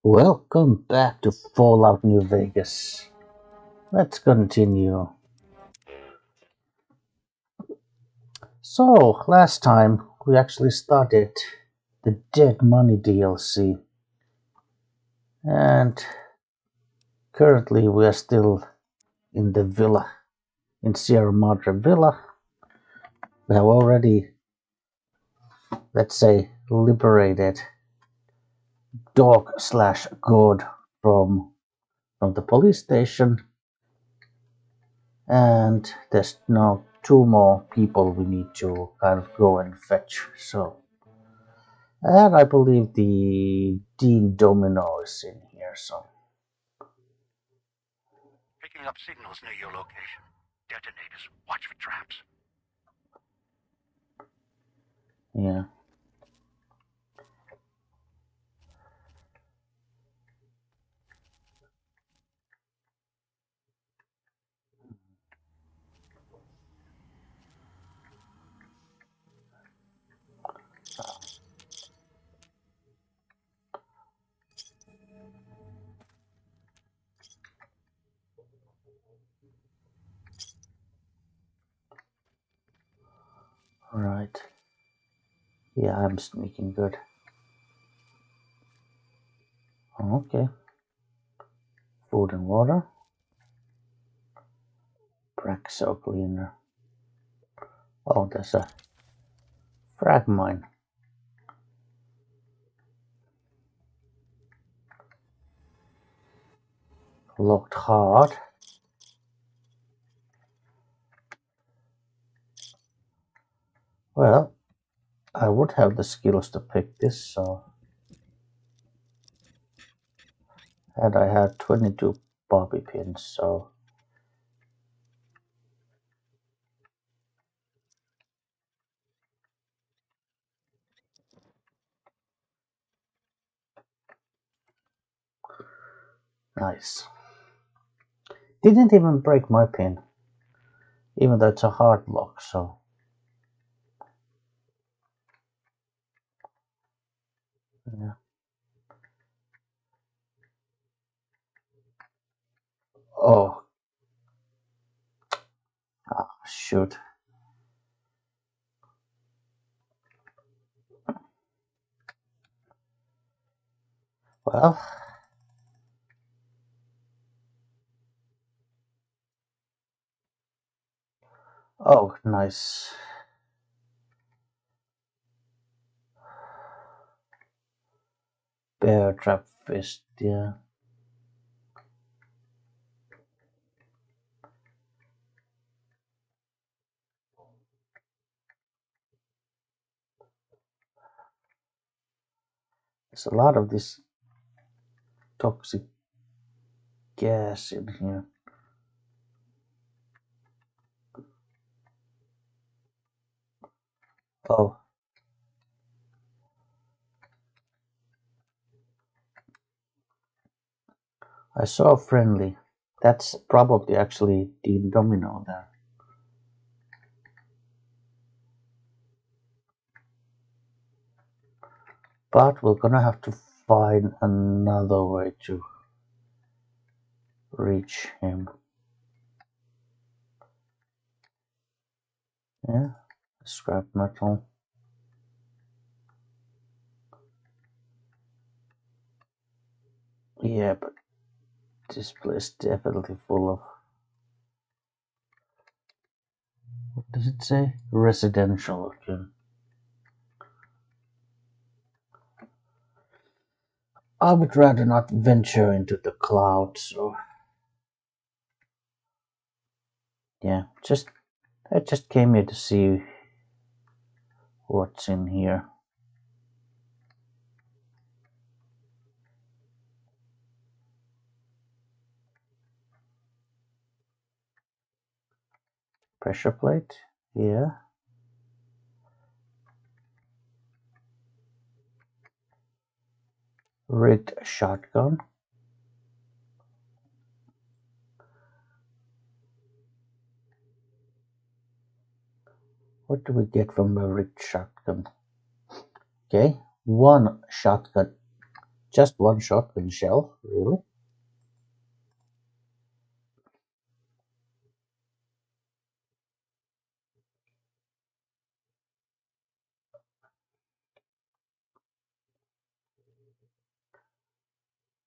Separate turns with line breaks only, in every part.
Welcome back to Fallout New Vegas. Let's continue. So, last time we actually started the Dead Money DLC, and currently we are still in the villa, in Sierra Madre Villa. We have already, let's say, liberated Dog/God from the police station, and there's now two more people we need to kind of go and fetch. And I believe the Dean Domino is in here, so.
Picking up signals near your location. Detonators. Watch for traps.
Yeah. Right. Yeah, I'm sneaking good. Okay. Food and water. Praxo cleaner. Oh, there's a frag mine. Locked hard. Well, I would have the skills to pick this, so. And I had 22 bobby pins, so. Nice. Didn't even break my pin, even though it's a hard lock, so. Yeah. Oh. Ah, shoot. Well. Oh, nice. Bear trap fist, yeah. There's a lot of this toxic gas in here. Oh. I saw a friendly. That's probably actually Dean Domino there. But we're gonna have to find another way to reach him. Yeah, scrap metal. Yeah, but this place is definitely full of. What does it say? Residential. Okay. I would rather not venture into the clouds, so. Yeah, I just came here to see what's in here. Pressure plate? Yeah. Rigged shotgun. What do we get from a rigged shotgun? Okay, one shotgun Just one shotgun shell, really?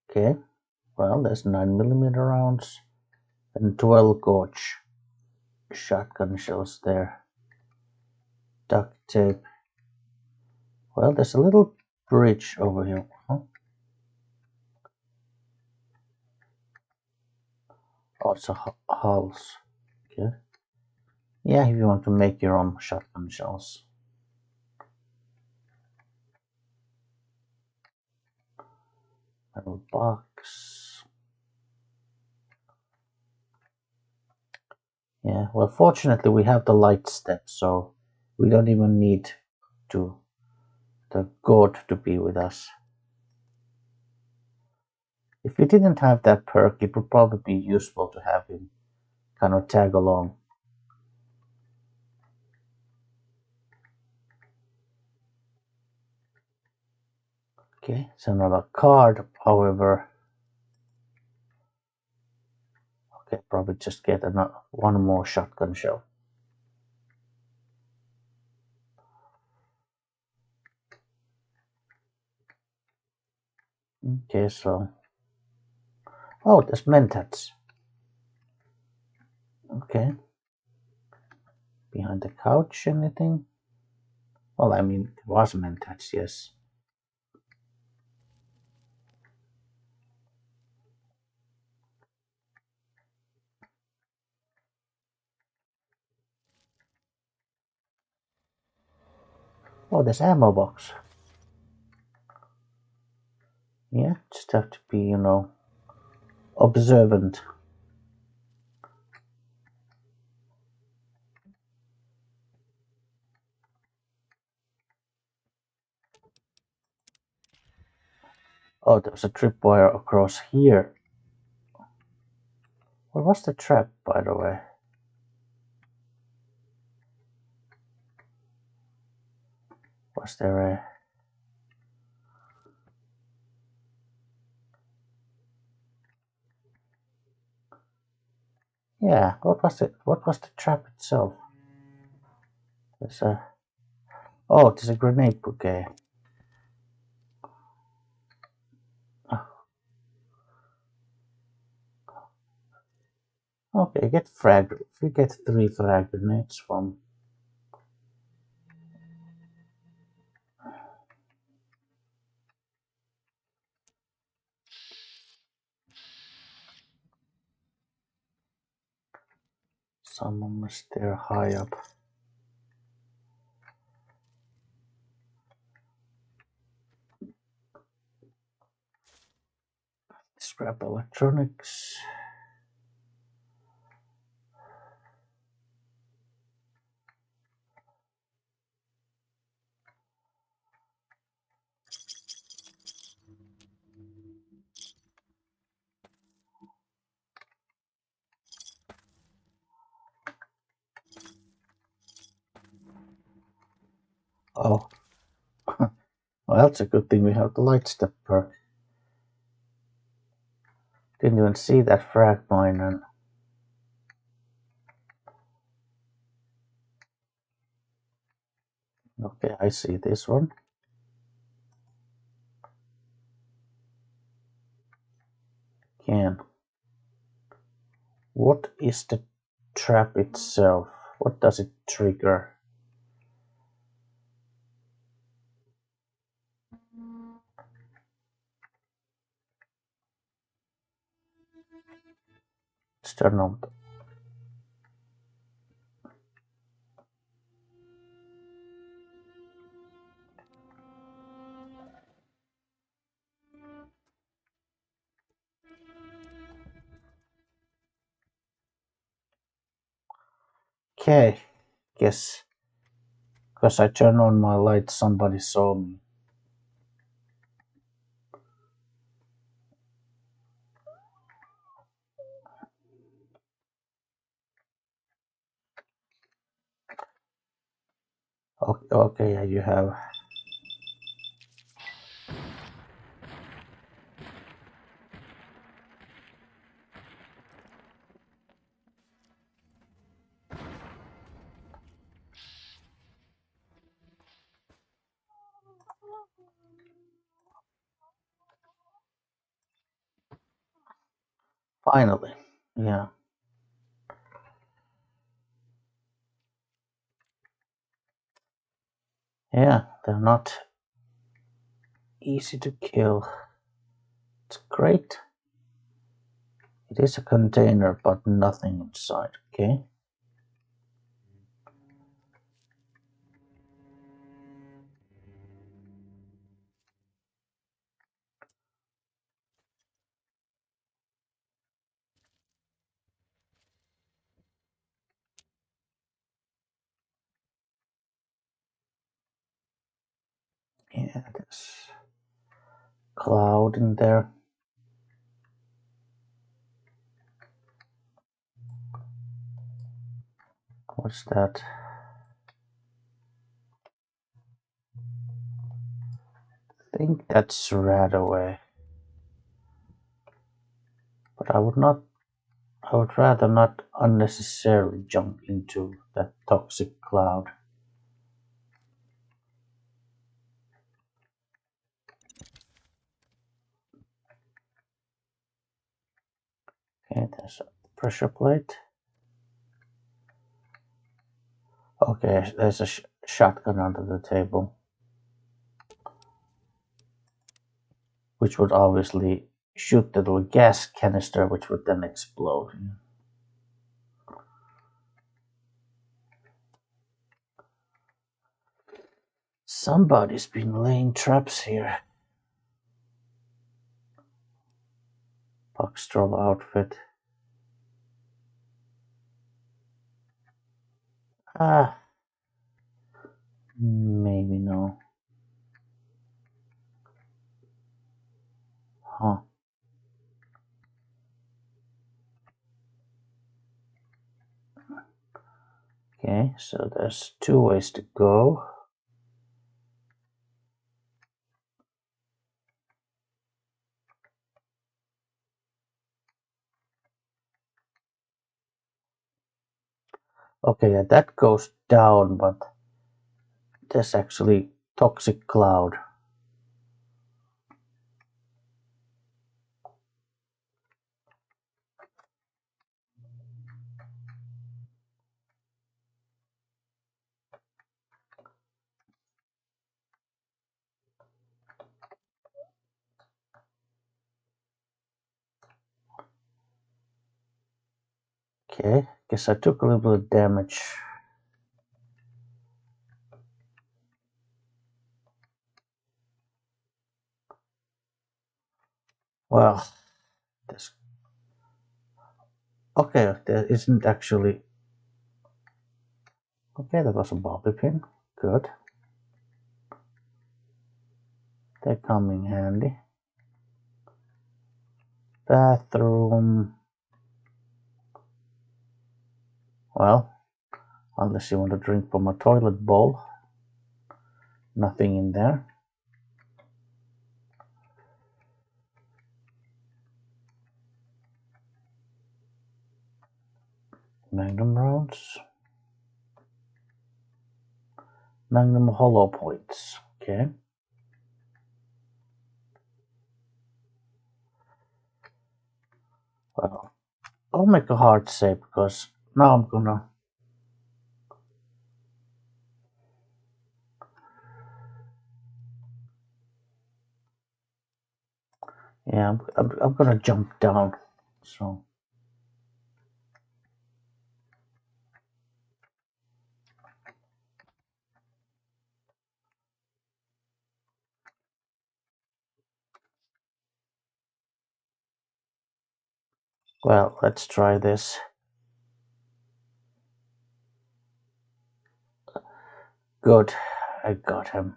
Okay, well, there's 9mm rounds and 12 gauge shotgun shells there. Duct tape. Well, there's a little bridge over here. Huh? Also hulls. Okay. Yeah, if you want to make your own shotgun shells. Metal box. Yeah, well, fortunately we have the light step, so we don't even need to the god to be with us. If we didn't have that perk, it would probably be useful to have him kind of tag along. Okay, it's another card, however. Okay, probably just get one more shotgun shell. Okay, so... Oh, there's mentats. Okay. Behind the couch, anything? Well, I mean, it was mentats, yes. Oh, there's ammo box. Yeah, just have to be, observant. Oh, there's a tripwire across here. What was the trap, by the way? Was there a... Yeah, what was it? What was the trap itself? There's a... Oh, there's a grenade bouquet. Okay, get frag. We get 3 frag grenades from... Someone was there high up. Scrap electronics. Oh, well, that's a good thing we have the light step perk. Didn't even see that frag mine. And okay, I see this one. Can. What is the trap itself? What does it trigger? Let's turn on. Okay, guess because I turned on my light, somebody saw me. Okay, you have. Finally, yeah. Yeah, they're not easy to kill. It's great. It is a container, but nothing inside, okay? Yeah, there's cloud in there. What's that? I think that's Radaway. But I would rather not unnecessarily jump into that toxic cloud. Okay, there's a pressure plate. Okay, there's a shotgun under the table, which would obviously shoot the little gas canister, which would then explode. Somebody's been laying traps here. Buckstroll outfit. Ah, maybe no. Huh. Okay, so there's two ways to go. Okay, yeah, that goes down, but there's actually toxic cloud. Okay, guess I took a little bit of damage. Well, this. Okay, there isn't actually. Okay, that was a bobby pin. Good. They come in handy. Bathroom. Well, unless you want to drink from a toilet bowl. Nothing in there. Magnum rounds. Magnum hollow points. Okay. Well, I'll make a hard save because now I'm gonna. Yeah, I'm gonna jump down. So. Well, let's try this. Good, I got him.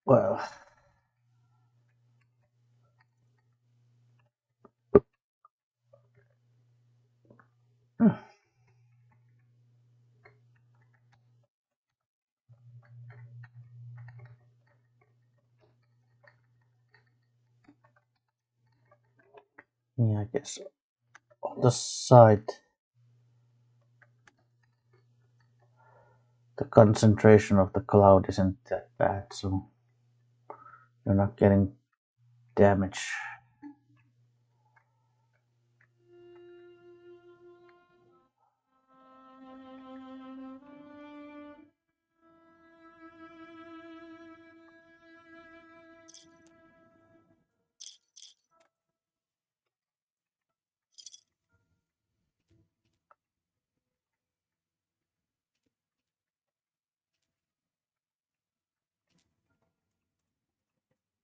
Well, yeah, I guess on the side. the concentration of the cloud isn't that bad, so you're not getting damage.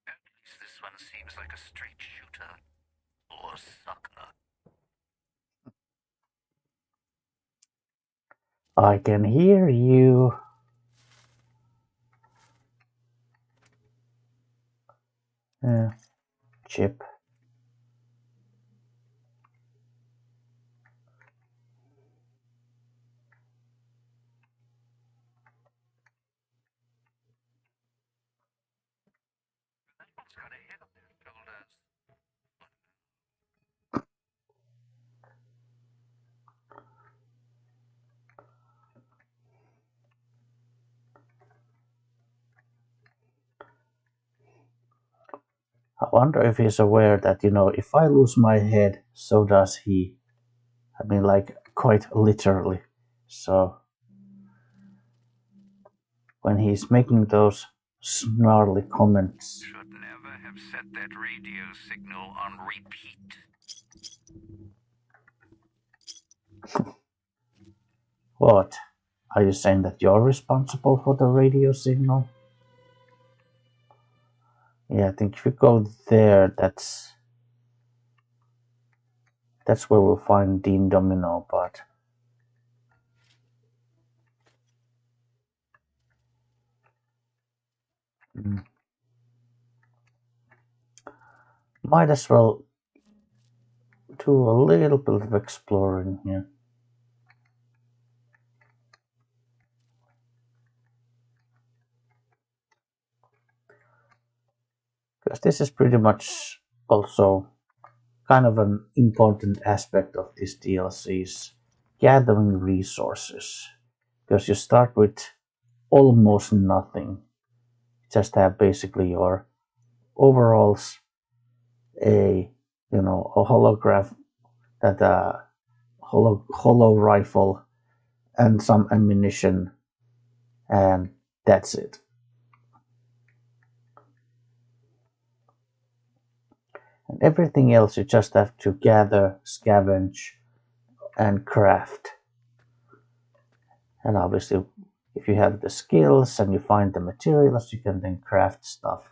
At least this one seems like a straight shooter. Or sucker.
I can hear you. Yeah, chip.
That one's got a head on their shoulders.
I wonder if he's aware that, if I lose my head, so does he. I mean, like, quite literally. So, when he's making those snarly comments,
Should never have set that radio signal on repeat.
what? Are you saying that you're responsible for the radio signal? Yeah, I think if we go there, that's where we'll find Dean Domino, but might as well do a little bit of exploring here. Because this is pretty much also kind of an important aspect of this DLC's gathering resources. Because you start with almost nothing. You just have basically your overalls, a holograph, that hollow rifle, and some ammunition, and that's it. And everything else you just have to gather, scavenge, and craft. And obviously, if you have the skills and you find the materials, you can then craft stuff.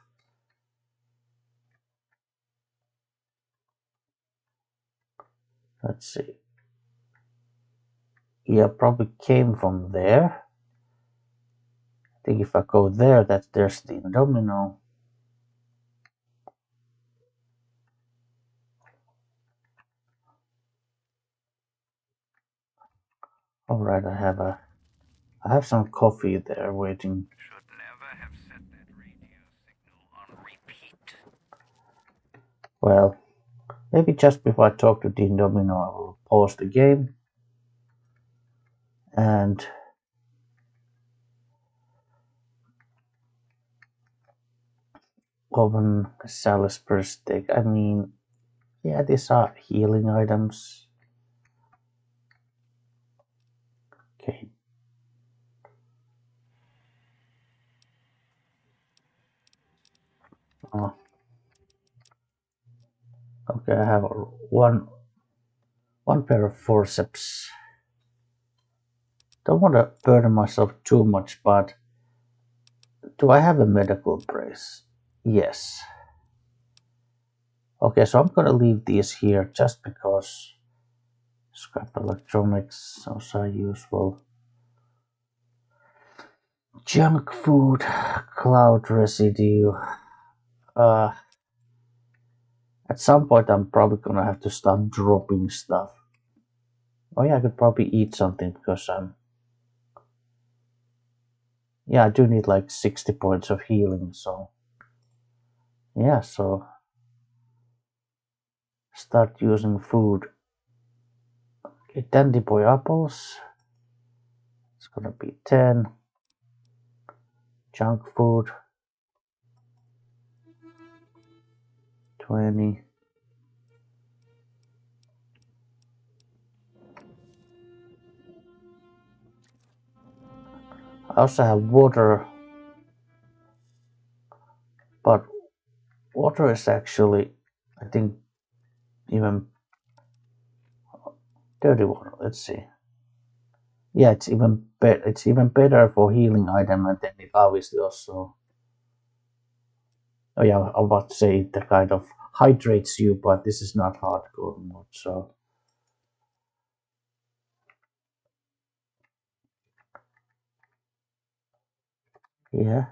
Let's see. Yeah, probably came from there. I think if I go there, there's the domino. Alright, I have some coffee there waiting.
Should never have set that radio signal on repeat.
Well, maybe just before I talk to Dean Domino, I will pause the game and open Salisbury steak. I mean, yeah, these are healing items. Okay. Oh. Okay, I have one pair of forceps. Don't want to burden myself too much, but do I have a medical brace? Yes. Okay, so I'm gonna leave these here just because scrap electronics, those are useful. Junk food, cloud residue. At some point I'm probably gonna have to start dropping stuff. Oh yeah, I could probably eat something because yeah, I do need like 60 points of healing, so yeah, so start using food. Okay, Dandy Boy apples. It's gonna be 10. Junk food. 20. I also have water, but water is actually, I think, even dirty water. Let's see. Yeah, it's even better. It's even better for healing item, and then it obviously also. Oh yeah, I was about to say it kind of hydrates you, but this is not hardcore mode, so. Yeah,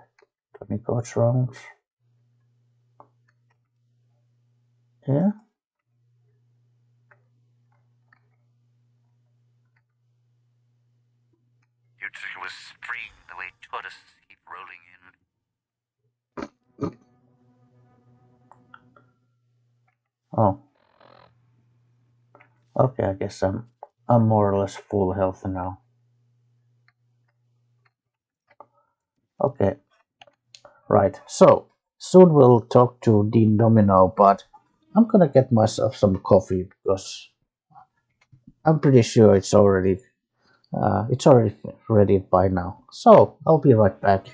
20 coach rounds. Yeah.
You'd think it was spring the way tourists keep rolling in.
Oh. Okay, I guess I'm more or less full health now. Okay. Right. So soon we'll talk to Dean Domino, but I'm gonna get myself some coffee because I'm pretty sure it's already ready by now. So I'll be right back.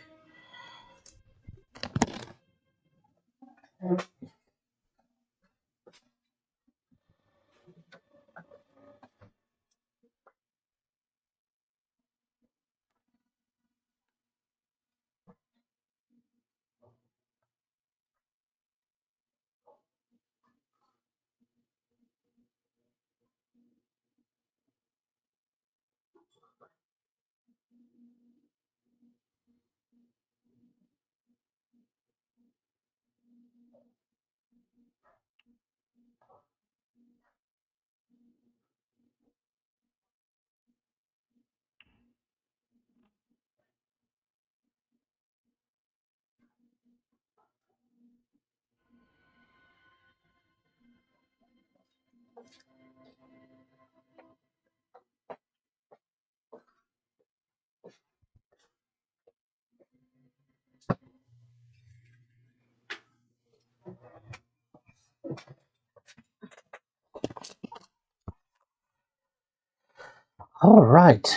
All right.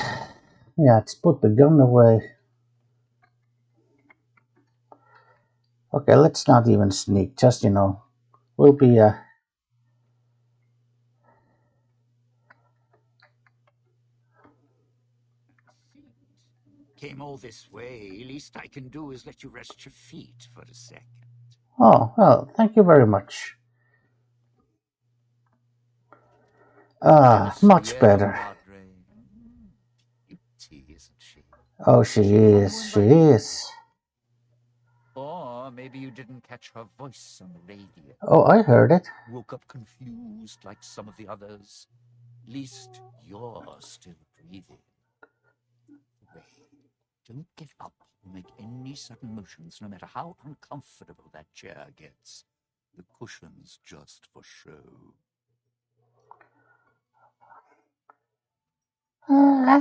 Yeah, let's put the gun away. Okay, let's not even sneak. Just we'll be
Came all this way, least I can do is let you rest your feet for a second.
Oh, well, thank you very much. Much
Sierra
better.
Madre. Beauty, isn't she?
Oh, she
Is she the one who
is. She
invited you?
is.
Or maybe you didn't catch her voice on the radio.
Oh, I heard it.
Woke up confused like some of the others. Least you're still breathing. Wait, don't get up or make any sudden motions, no matter how uncomfortable that chair gets. The cushion's just for show.
Uh,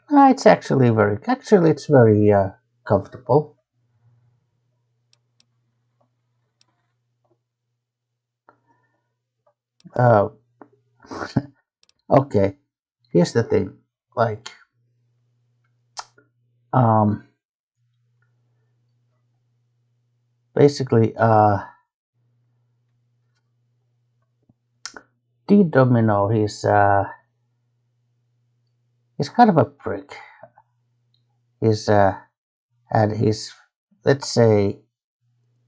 it's actually it's very comfortable. Uh, okay. Here's the thing. Like, um, basically, D Domino, he's kind of a prick. He's and he's, let's say,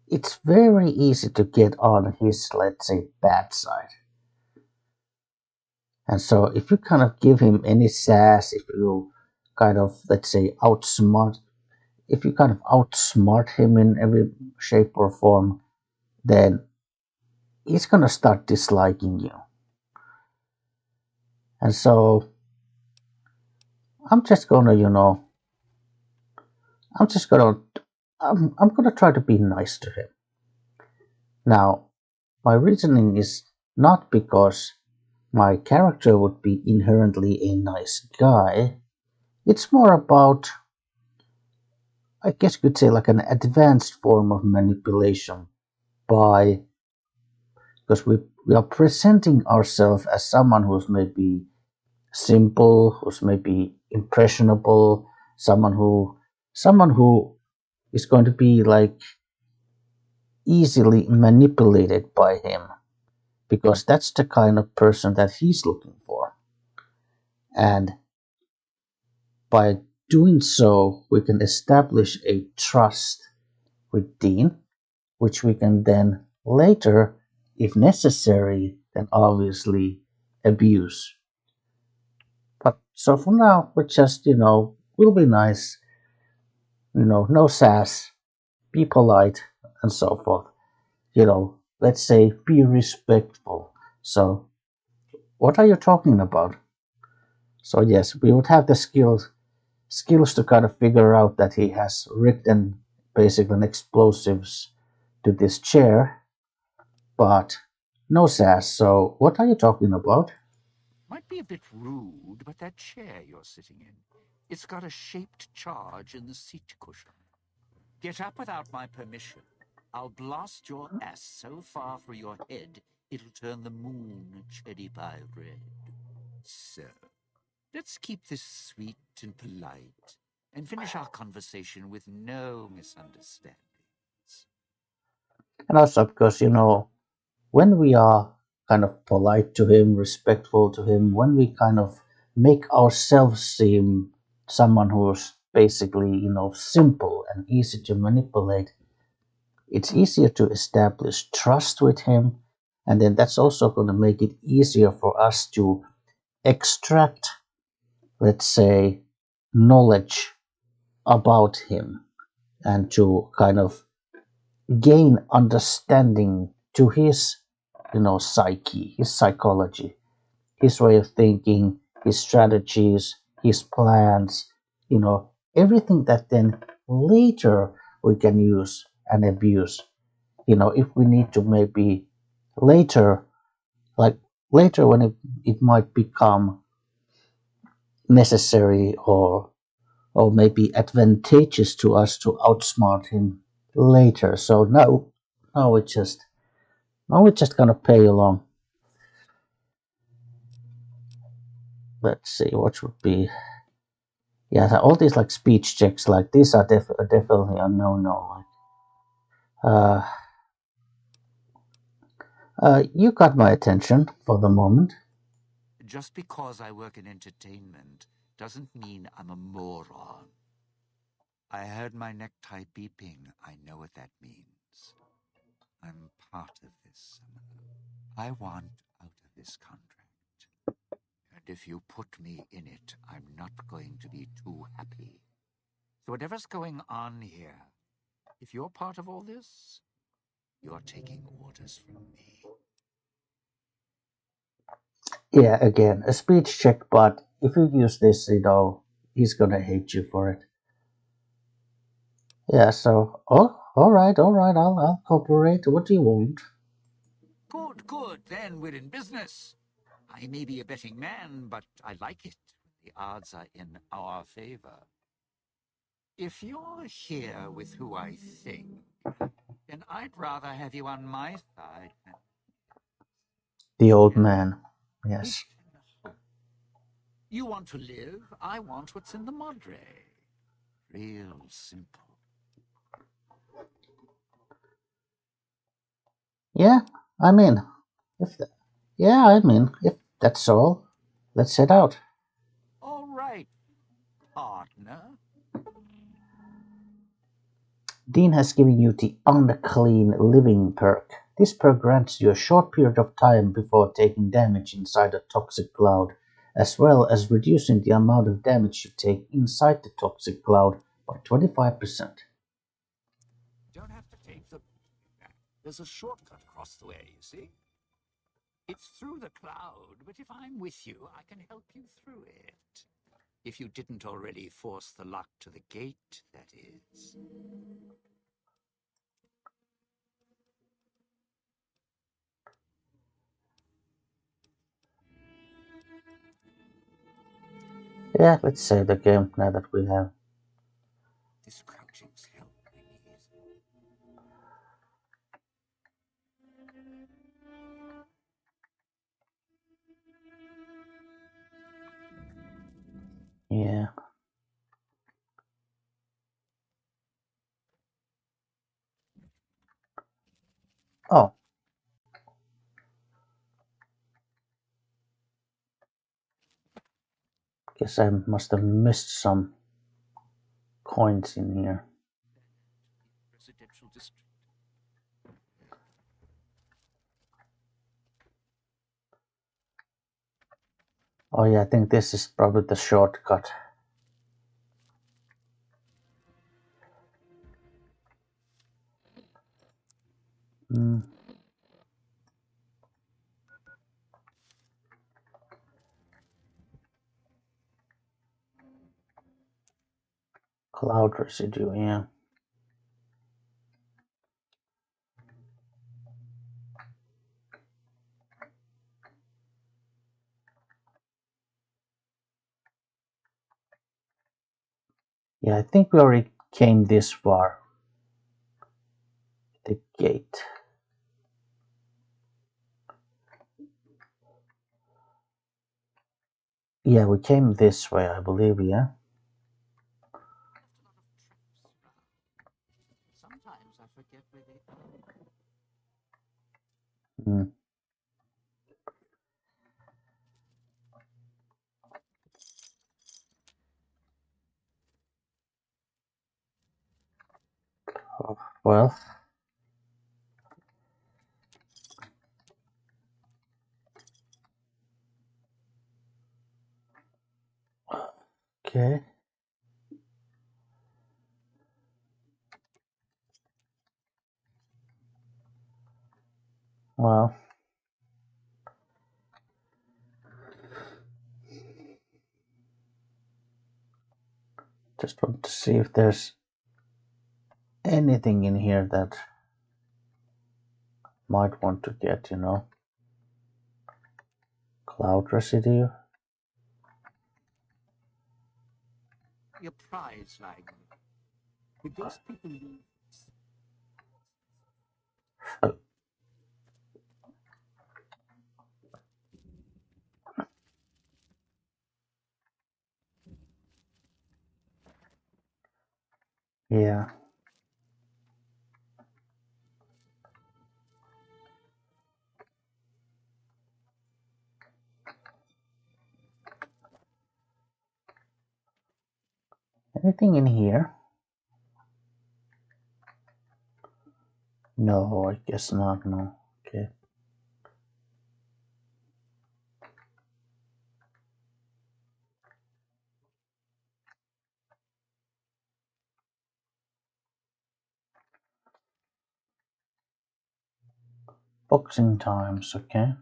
it's very easy to get on his, let's say, bad side. And so if you kind of give him any sass, if you kind of, let's say, if you kind of outsmart him in every shape or form, then he's gonna start disliking you. And so I'm just gonna, I'm just gonna, I'm gonna try to be nice to him. Now, my reasoning is not because my character would be inherently a nice guy. It's more about I guess you could say like an advanced form of manipulation by because we are presenting ourselves as someone who's maybe simple, who's maybe impressionable, someone who is going to be like easily manipulated by him because that's the kind of person that he's looking for. And by doing so, we can establish a trust with Dean, which we can then later, if necessary, then obviously abuse. But so for now, we just, we'll be nice, no sass, be polite, and so forth. Let's say be respectful. So, what are you talking about? So yes, we would have the skills to kind of figure out that he has written basically explosives to this chair, but no sass. So what are you talking about?
Might be a bit rude, but that chair you're sitting in, it's got a shaped charge in the seat cushion. Get up without my permission. I'll blast your ass so far through your head, it'll turn the moon cherry pie red. So, let's keep this sweet and polite, and finish our conversation with no misunderstandings.
And also because when we are kind of polite to him, respectful to him, when we kind of make ourselves seem someone who's basically, simple and easy to manipulate, it's easier to establish trust with him. And then that's also going to make it easier for us to extract, let's say, knowledge about him and to kind of gain understanding to his, psyche, his psychology, his way of thinking, his strategies, his plans, everything that then later we can use and abuse. If we need to maybe later, like later when it might become necessary or maybe advantageous to us to outsmart him later. So now we're just gonna play along. Let's see what should be. Yeah, all these like speech checks, like these are definitely a no. Like, you got my attention for the moment.
Just because I work in entertainment doesn't mean I'm a moron. I heard my necktie beeping. I know what that means. I'm part of this. I want out of this contract. And if you put me in it, I'm not going to be too happy. So whatever's going on here, if you're part of all this, you're taking orders from me.
Yeah, again, a speech check, but if you use this, he's gonna hate you for it. Yeah, so, all right, I'll cooperate. What do you want?
Good. Then we're in business. I may be a betting man, but I like it. The odds are in our favor. If you're here with who I think, then I'd rather have you on my side than
The old
yeah.
man. Yes.
You want to live, I want what's in the Madre. Real simple.
Yeah, I mean, if that, yeah, I mean, if that's all, let's head out.
All right, partner.
Dean has given you the unclean living perk. This perk grants you a short period of time before taking damage inside a toxic cloud, as well as reducing the amount of damage you take inside the toxic cloud by 25%.
Don't have to take the back. There's a shortcut across the way, you see? It's through the cloud, but if I'm with you, I can help you through it. If you didn't already force the lock to the gate, that is.
Yeah, let's save the game now that we have.
This crouching
Yeah. Oh. Guess I must have missed some coins in here.
Residential district.
Oh yeah, I think this is probably the shortcut. Hmm. Cloud residue, yeah. Yeah, I think we already came this far. The gate. Yeah, we came this way, I believe, yeah.
Sometimes I forget where they are.
Hmm. Oh, well. Okay. Well. Just want to see if there's anything in here that might want to get, cloud residue.
Your prize lying. Did those people leave?
Oh, yeah. Anything in here? No, I guess not, no. Okay. Boxing times, okay.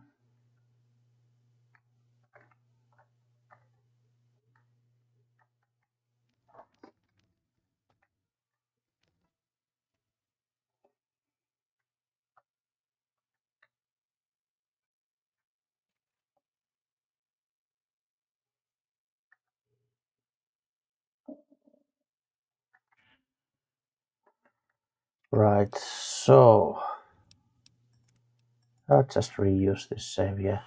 Right, so I'll just reuse this save, yeah.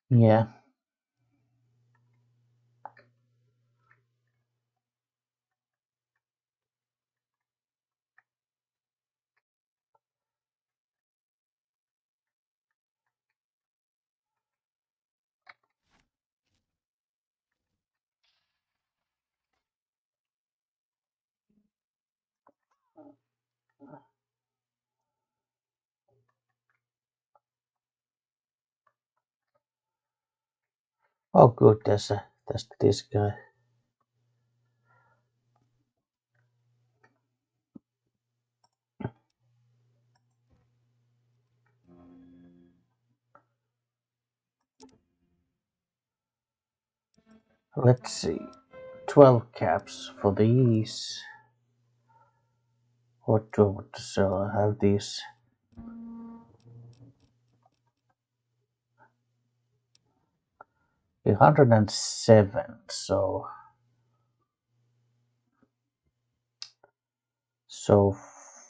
Yeah. Oh good, there's this guy. Let's see. 12 caps for these. What do I want to sell? I have these. 107, so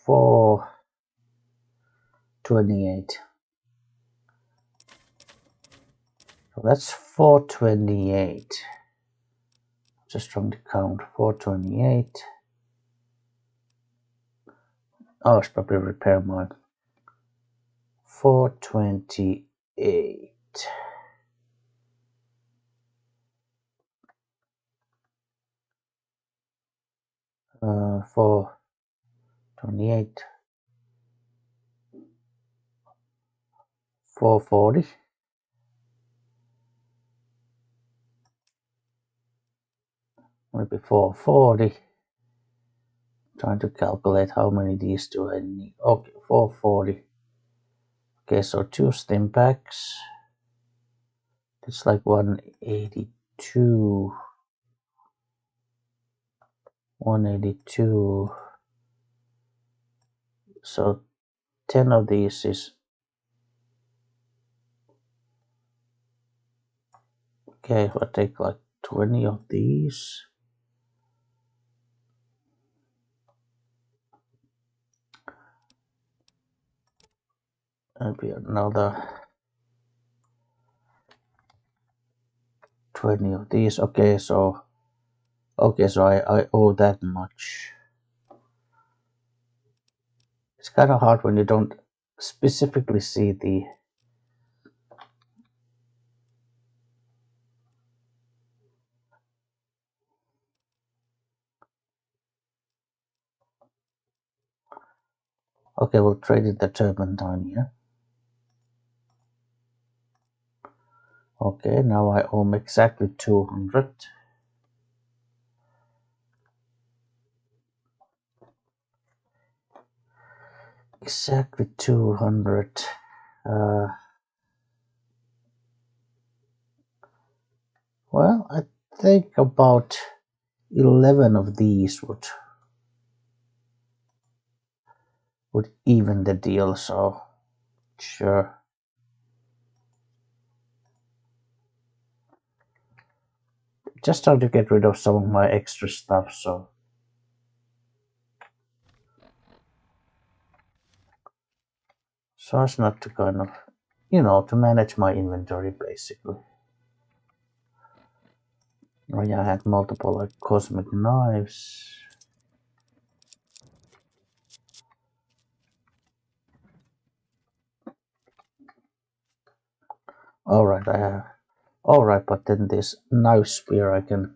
428. So that's 428. Just trying to count 428. Oh, it's probably repair mine. 428. 428. 440. Maybe 440. Trying to calculate how many these do I need. Okay, 440. Okay, so 2 stim packs. It's like 182. 182. So 10 of these is okay. If I take like 20 of these, maybe another 20 of these. Okay, so I owe that much. It's kind of hard when you don't specifically see the okay, we'll trade it the turpentine here. Okay, now I owe exactly 200. Exactly 200. Well, I think about 11 of these would even the deal, so sure. Just trying to get rid of some of my extra stuff, so as not to kind of, to manage my inventory basically. Oh yeah, I had multiple like cosmic knives. Alright, I have. Alright, but then this knife spear I can.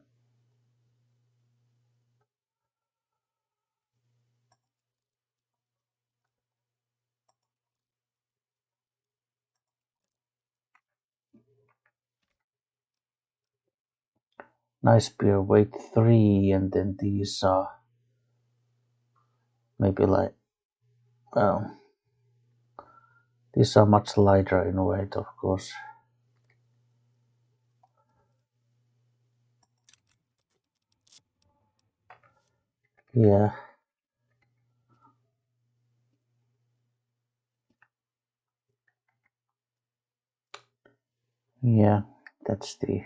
Knife spear weight 3, and then these are maybe like, well, these are much lighter in weight, of course. Yeah. Yeah, that's the.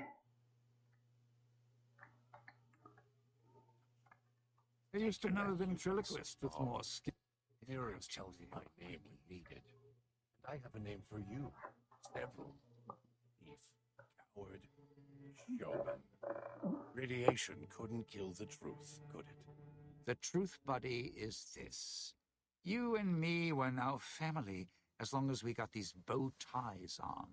I used to know ventriloquist with more skill.
Heroes tells you my name when needed. And I have a name for you. Several. Thief, coward, showman. Radiation couldn't kill the truth, could it?
The truth, buddy, is this. You and me were now family as long as we got these bow ties on.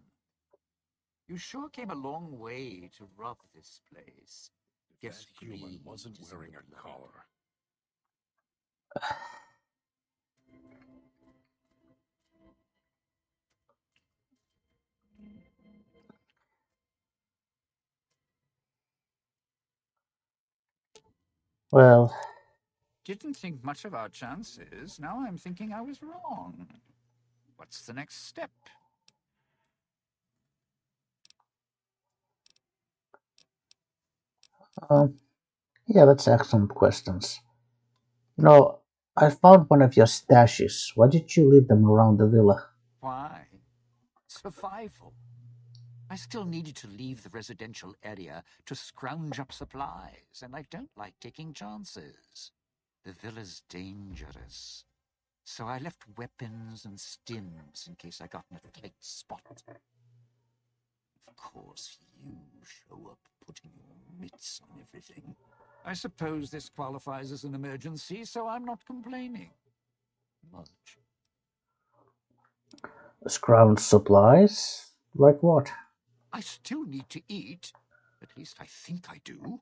You sure came a long way to rob this place.
If that human wasn't wearing a collar.
Well,
Didn't think much of our chances. Now I'm thinking I was wrong. What's the next step?
yeah, let's ask some questions. I found one of your stashes. Why did you leave them around the villa?
Why? Survival. I still needed to leave the residential area to scrounge up supplies, and I don't like taking chances. The villa's dangerous, so I left weapons and stims in case I got in a tight spot. Of course, you show up putting your mitts on everything. I suppose this qualifies as an emergency, so I'm not complaining much.
Scrounge supplies? Like what?
I still need to eat. At least I think I do.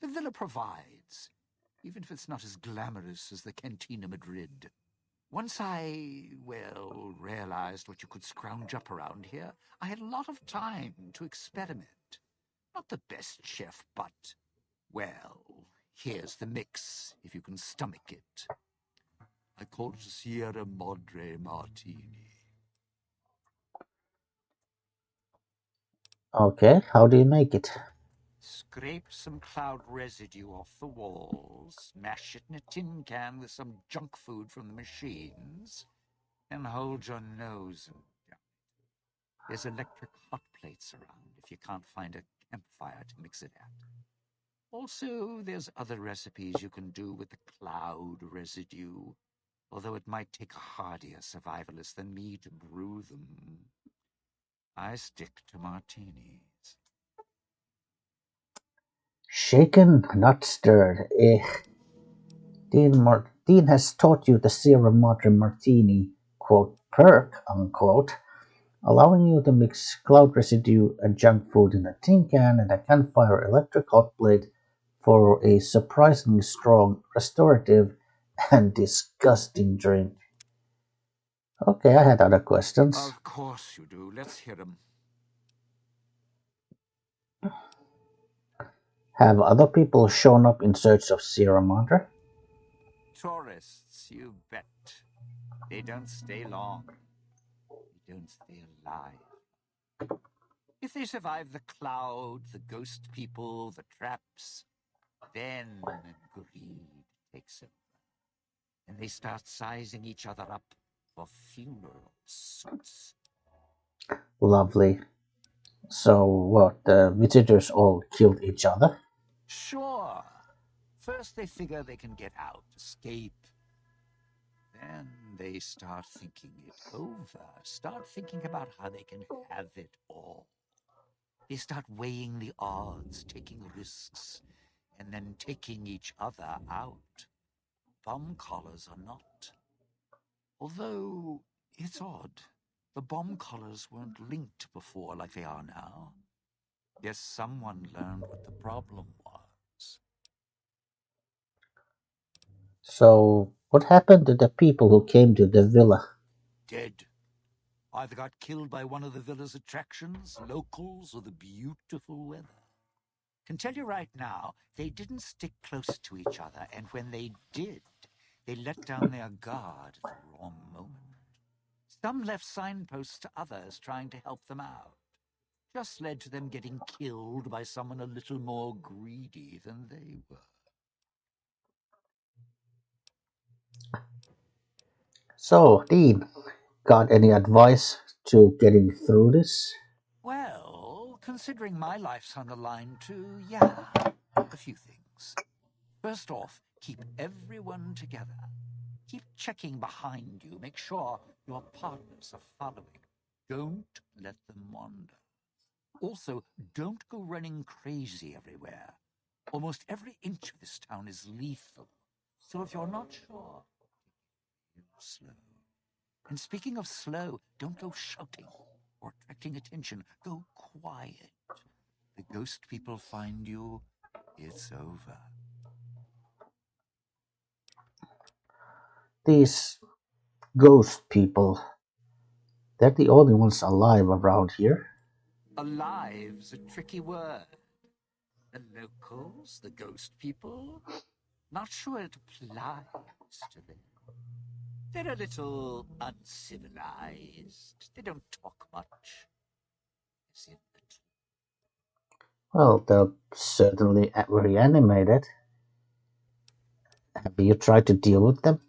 The villa provides, even if it's not as glamorous as the Cantina Madrid. Once I, realized what you could scrounge up around here, I had a lot of time to experiment. Not the best chef, but, here's the mix, if you can stomach it. I call it a Sierra Madre Martini.
Okay, how do you make it?
Scrape some cloud residue off the walls, mash it in a tin can with some junk food from the machines, and hold your nose and down. There's electric hot plates around if you can't find a campfire to mix it at. Also, there's other recipes you can do with the cloud residue, although it might take a hardier survivalist than me to brew them. I stick to martinis.
Shaken, not stirred. Dean has taught you the Sierra Madre Martini, quote, perk, unquote, allowing you to mix cloud residue and junk food in a tin can and a campfire electric hot plate for a surprisingly strong, restorative, and disgusting drink. Okay, I had other questions.
Of course you do. Let's hear them.
Have other people shown up in search of Sierra Madre?
Tourists, you bet. They don't stay long. They don't stay alive. If they survive the cloud, the ghost people, the traps, then greed takes over. And they start sizing each other up for funeral suits.
Lovely. So what, the visitors all killed each other?
Sure. First they figure they can get out, escape. Then they start thinking it over, start thinking about how they can have it all. They start weighing the odds, taking risks, and then taking each other out. Bomb collars are not. Although, it's odd. The bomb collars weren't linked before like they are now. Guess someone learned what the problem was.
So what happened to the people who came to the villa?
Dead. Either got killed by one of the villa's attractions, locals, or the beautiful weather. Can tell you right now, they didn't stick close to each other, and when they did, they let down their guard at the wrong moment. Some left signposts to others trying to help them out. Just led to them getting killed by someone a little more greedy than they were.
So, Dean, got any advice to getting through this?
Well, considering my life's on the line too, yeah, a few things. First off, keep everyone together. Keep checking behind you. Make sure your partners are following. Don't let them wander. Also, don't go running crazy everywhere. Almost every inch of this town is lethal. So if you're not sure, take it slow. And speaking of slow, don't go shouting or attracting attention. Go quiet. The ghost people find you, it's over.
These ghost people, they're the only ones alive around here.
Alive's a tricky word. The locals, the ghost people, not sure it applies to them. They're a little uncivilized. They don't talk much. Is it the truth?
Well, they're certainly very animated. Have you tried to deal with them?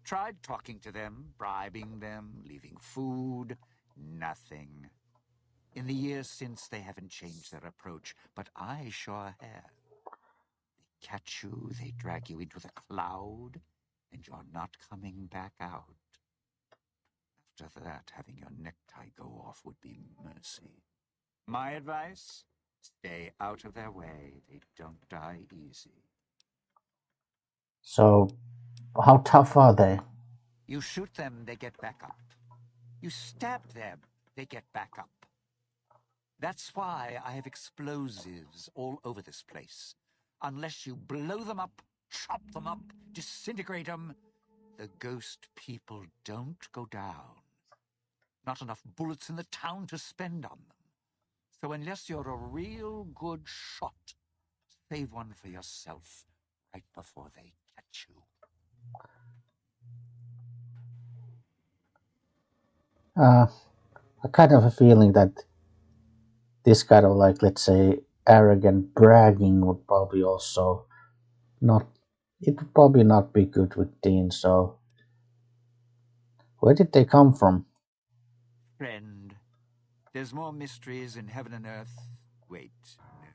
Tried talking to them, bribing them, leaving food. Nothing. In the years since, they haven't changed their approach, but I sure have. They catch you, they drag you into the cloud, and you're not coming back out. After that, having your necktie go off would be mercy. My advice? Stay out of their way. They don't die easy.
So, how tough are they?
You shoot them, they get back up. You stab them, they get back up. That's why I have explosives all over this place. Unless you blow them up, chop them up, disintegrate them, the ghost people don't go down. Not enough bullets in the town to spend on them. So unless you're a real good shot, save one for yourself right before they catch you.
I kind of a feeling that this kind of like, let's say, arrogant bragging would probably also not, it would probably not be good with Dean. So, where did they come from?
Friend, there's more mysteries in heaven and earth. Wait, no.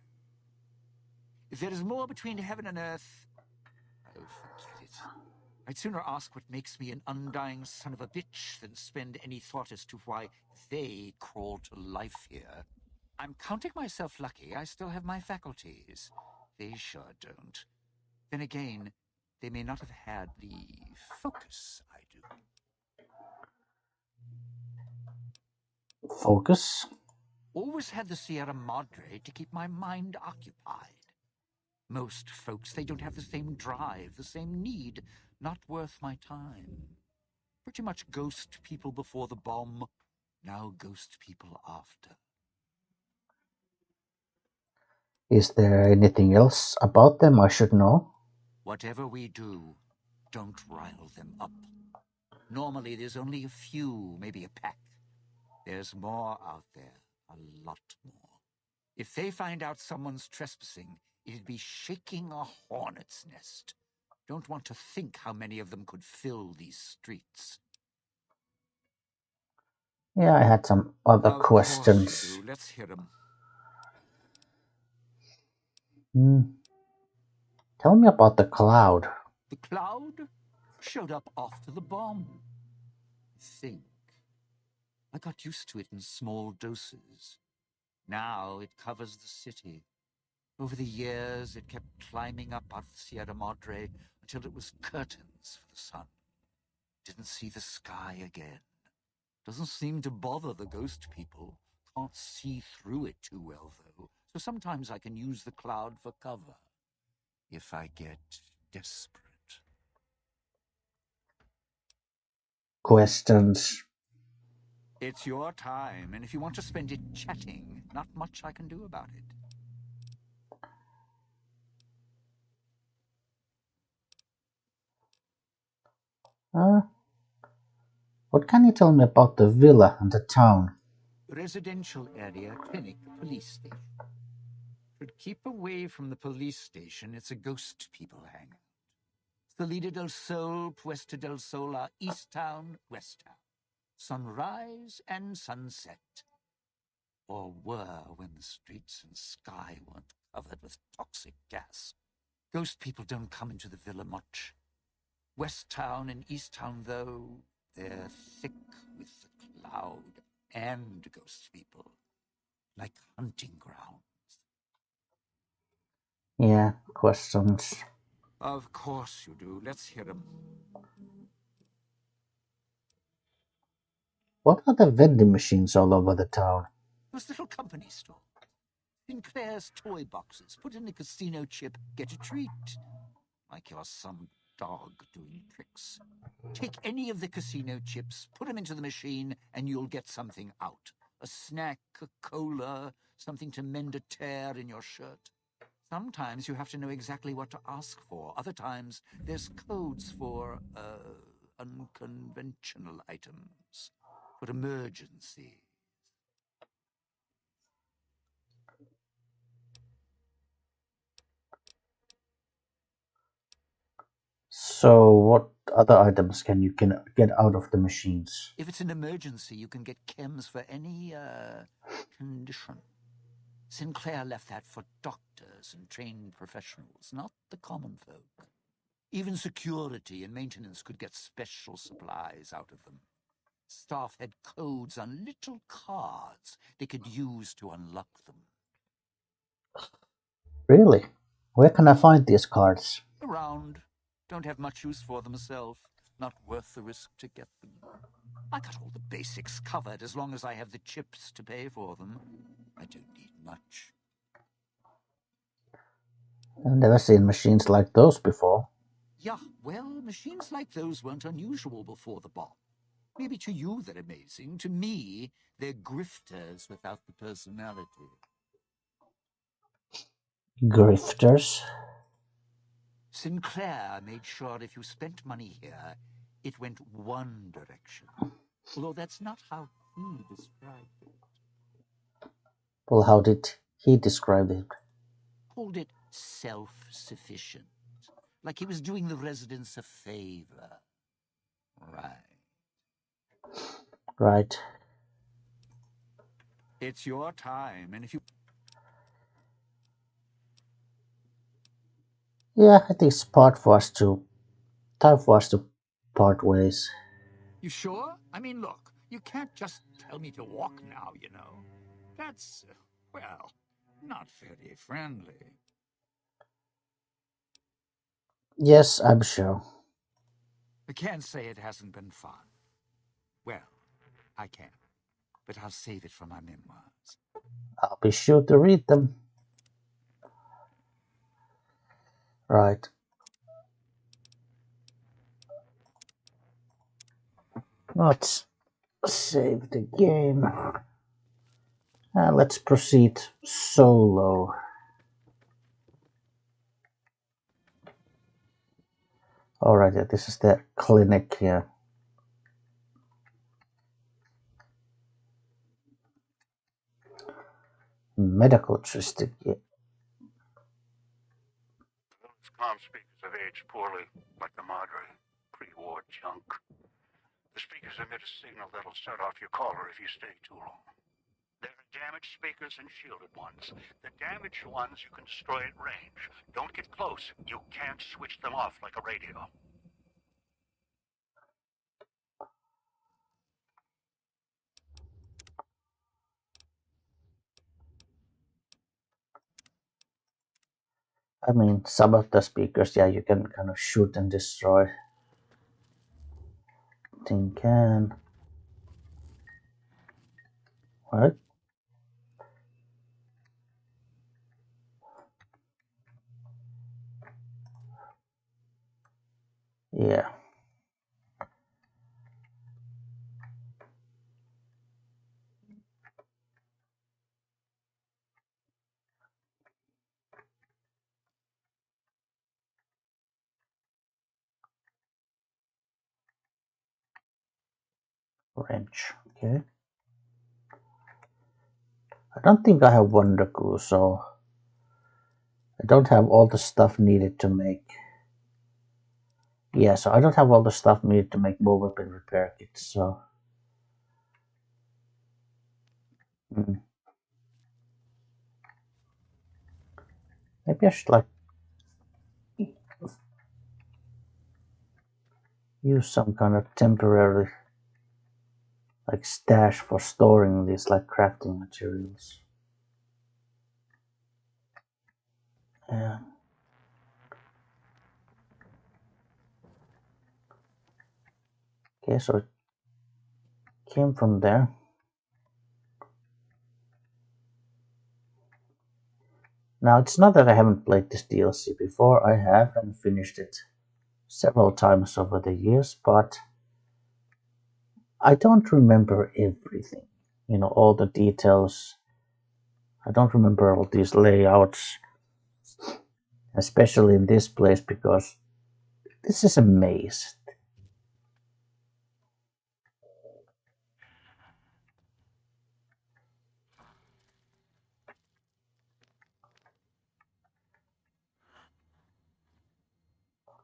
If there is more between heaven and earth, oh, forget it. I'd sooner ask what makes me an undying son of a bitch than spend any thought as to why they crawl to life here. I'm counting myself lucky I still have my faculties. They sure don't. Then again, they may not have had the focus I do.
Focus?
Always had the Sierra Madre to keep my mind occupied. Most folks, they don't have the same drive, the same need. Not worth my time. Pretty much ghost people before the bomb, now ghost people after.
Is there anything else about them I should know?
Whatever we do, don't rile them up. Normally there's only a few, maybe a pack. There's more out there, a lot more. If they find out someone's trespassing, it'd be shaking a hornet's nest. Don't want to think how many of them could fill these streets.
Yeah, I had some other
Of
questions.
course you do. Let's hear them.
Tell me about the cloud.
The cloud showed up after the bomb. Think. I got used to it in small doses. Now it covers the city. Over the years, it kept climbing up out of the Sierra Madre until it was curtains for the sun. Didn't see the sky again. Doesn't seem to bother the ghost people. Can't see through it too well, though. So sometimes I can use the cloud for cover. If I get desperate.
Questions.
It's your time, and if you want to spend it chatting, not much I can do about it.
What can you tell me about the villa and the town?
Residential area, clinic, police station. Should keep away from the police station. It's a ghost people hangout. Salida del Sol, Puesta del Sol are East Town, West Town. Sunrise and sunset. Or were when the streets and sky weren't covered with toxic gas. Ghost people don't come into the villa much. West Town and East Town, though, they're thick with the cloud and ghost people. Like hunting grounds.
Yeah, questions.
Of course you do. Let's hear them.
What are the vending machines all over the town?
Those little company store. Sinclair's toy boxes. Put in a casino chip, get a treat. Like you're some dog doing tricks. Take any of the casino chips, put them into the machine, and you'll get something out. A snack, a cola, something to mend a tear in your shirt. Sometimes you have to know exactly what to ask for. Other times, there's codes for, unconventional items. For emergencies.
So, what other items can you get out of the machines?
If it's an emergency, you can get chems for any, condition. Sinclair left that for doctors and trained professionals, not the common folk. Even security and maintenance could get special supplies out of them. Staff had codes on little cards they could use to unlock them.
Really? Where can I find these cards?
Around. Don't have much use for them myself. Not worth the risk to get them. I got all the basics covered as long as I have the chips to pay for them. I don't need much.
I've never seen machines like those before.
Yeah, well, machines like those weren't unusual before the bomb. Maybe to you they're amazing. To me, they're grifters without the personality.
Grifters?
Sinclair made sure if you spent money here, it went one direction. Although that's not how he described it.
Well, how did he describe it?
Called it self-sufficient. Like he was doing the residents a favor. Right.
Right.
It's your time, and if you...
Yeah, I think it's time for us to part ways.
You sure? I mean, look, you can't just tell me to walk now, you know. That's, well, not very friendly.
Yes, I'm sure.
I can't say it hasn't been fun. Well, I can, but I'll save it for my memoirs.
I'll be sure to read them. Right. Let's save the game. And let's proceed solo. Alright, yeah, this is the clinic here. Medical district. Yeah.
Those comm speakers have aged poorly, like the Madre. Pre-war junk. The speakers emit a signal that'll set off your caller if you stay too long. There are damaged speakers and shielded ones. The damaged ones you can destroy at range. Don't get close. You can't switch them off like a radio.
I mean, some of the speakers, yeah, you can kind of shoot and destroy. Tin can. What? Yeah. Wrench. Okay. I don't think I have Wonder Glue, so I don't have all the stuff needed to make. Yeah, so I don't have all the stuff needed to make more weapon repair kits, so. Maybe I should like use some kind of temporary like stash for storing these like crafting materials. Yeah. Okay, so it came from there. Now it's not that I haven't played this DLC before. I have and finished it several times over the years, but I don't remember everything. You know, all the details. I don't remember all these layouts, especially in this place because this is a maze.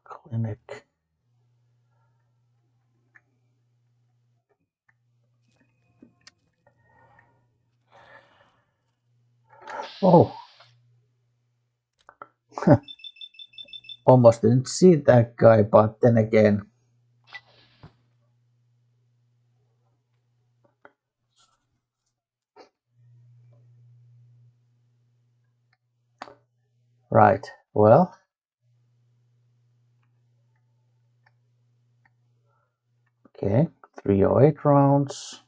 Clinic. Oh, almost didn't see that guy, but then again. Right, well. Okay, 308 rounds,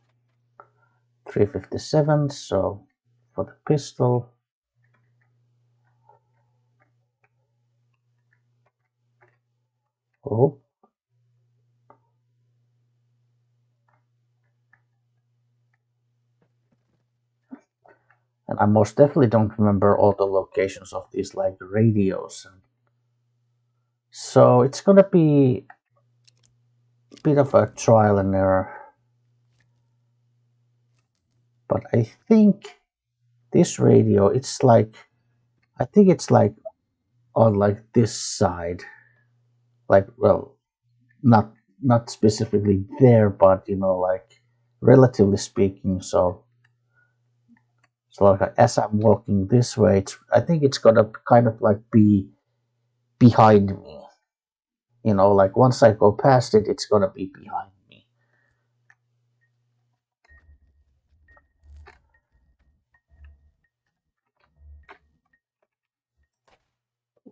357, so for the pistol. Oh. And I most definitely don't remember all the locations of these like radios. So it's gonna be a bit of a trial and error. But I think this radio, it's like, I think it's like on like this side. Like, well, not specifically there, but you know, like relatively speaking. So like as I'm walking this way, I think it's gonna kind of like be behind me. You know, like once I go past it, it's gonna be behind me.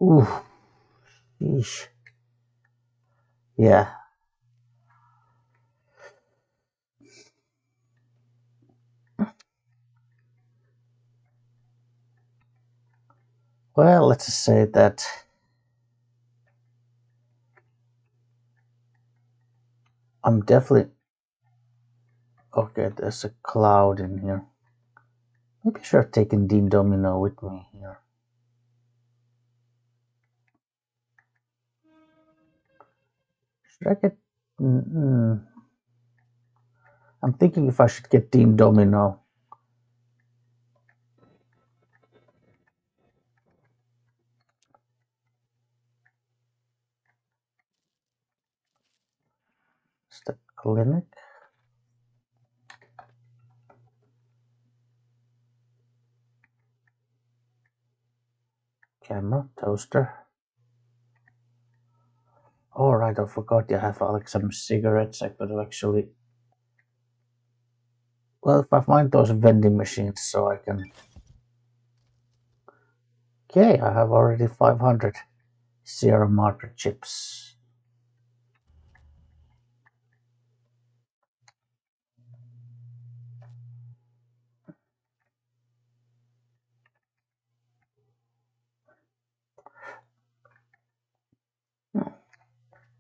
Ooh, yeesh. Yeah. Well, let's just say that I'm definitely okay. There's a cloud in here. Maybe I should have taken Dean Domino with me here. Should I get? I'm thinking if I should get Dean Domino. It's the clinic. Camera, toaster. Oh, right, I forgot you have like some cigarettes. I could have actually. Well, if I find those vending machines, so I can. Okay, I have already 500 Sierra Madre chips.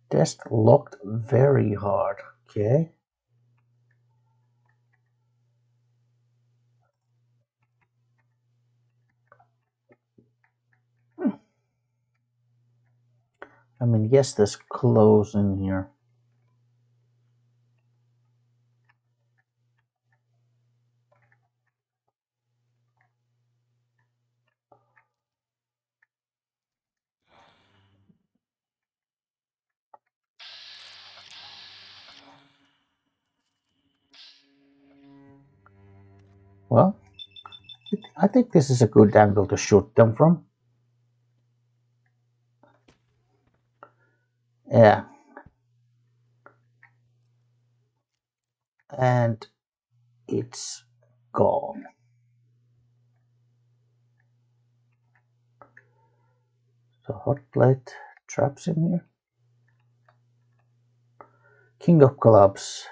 Test locked very hard. Okay. I mean, yes, there's clothes in here. Well, I think this is a good angle to shoot them from. Yeah. And it's gone. So hot plate traps in here. King of clubs.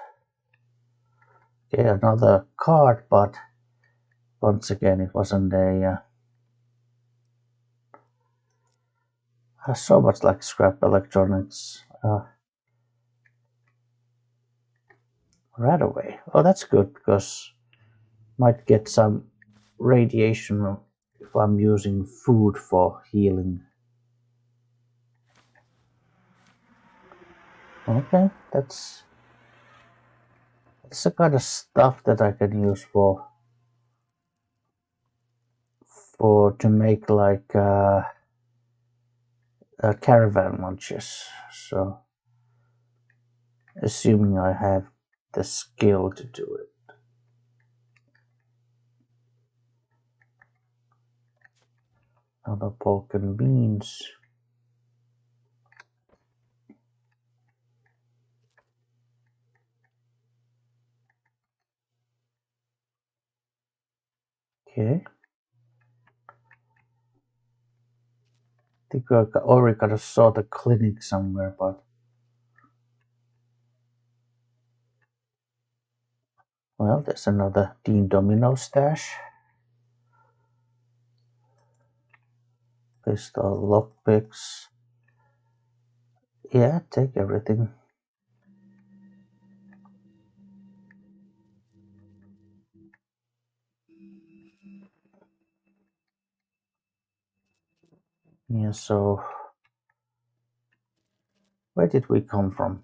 Okay, another card, but once again, it wasn't a. So much like scrap electronics. Right away. Oh, that's good because might get some radiation if I'm using food for healing. Okay, that's the kind of stuff that I can use for to make like caravan lunches. So assuming I have the skill to do it. Another pork and beans. Okay. I think I already got to saw the clinic somewhere, but well, there's another Dean Domino stash. Pistol, lockpicks. Yeah, take everything. Yeah, so where did we come from?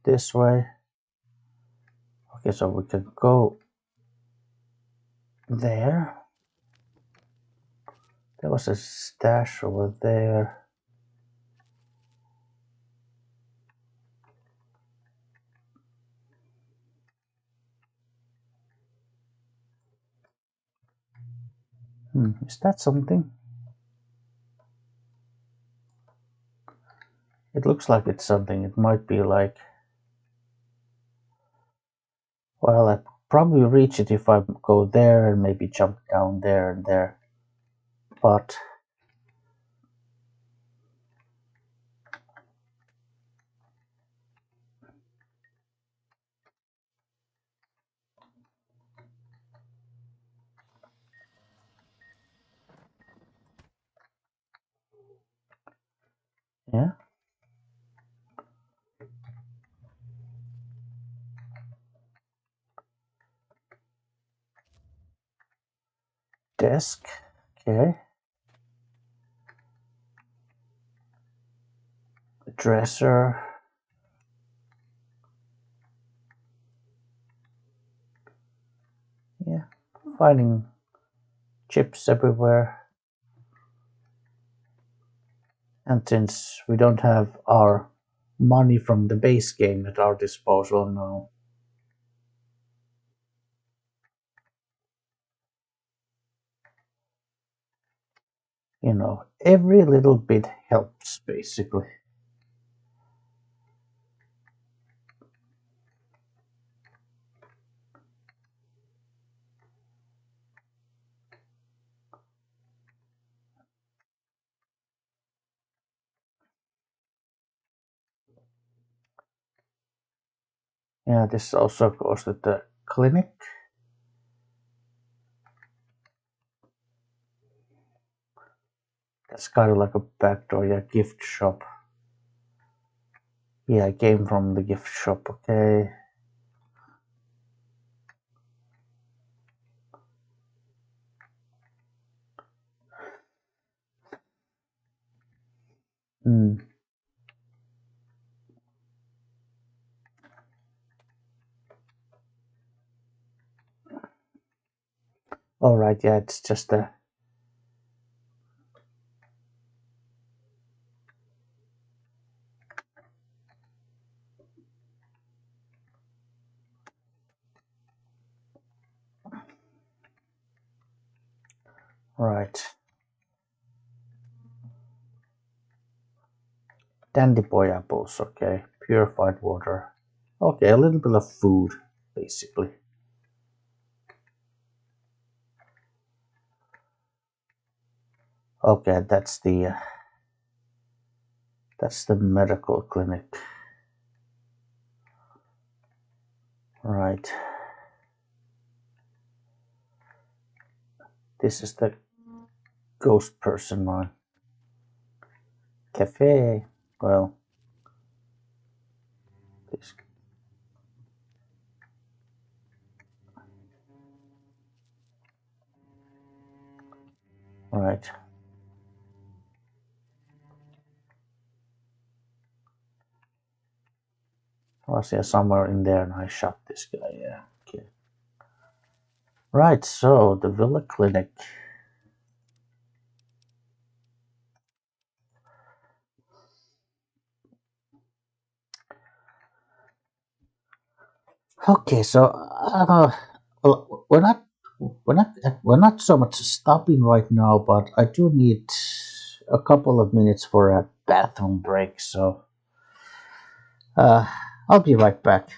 This way. Okay, so we can go there. There was a stash over there. Is that something? It looks like it's something. It might be like... Well, I probably reach it if I go there and maybe jump down there and there. But... yeah. Desk. Okay. Dresser. Yeah. Finding chips everywhere. And since we don't have our money from the base game at our disposal now, you know, every little bit helps basically. Yeah, this also goes to the clinic. That's kind of like a backdoor, yeah, gift shop. Yeah, I came from the gift shop, okay. Alright, yeah, it's just a... Right. Dandy boy apples, okay. Purified water. Okay, a little bit of food, basically. Okay, that's the medical clinic. Right. This is the ghost person one. Cafe. Well, this. Right. I was here somewhere in there and I shot this guy, yeah. Okay. Right, so the Villa Clinic. Okay, so well, we're not we're not so much stopping right now, but I do need a couple of minutes for a bathroom break. So I'll be right back.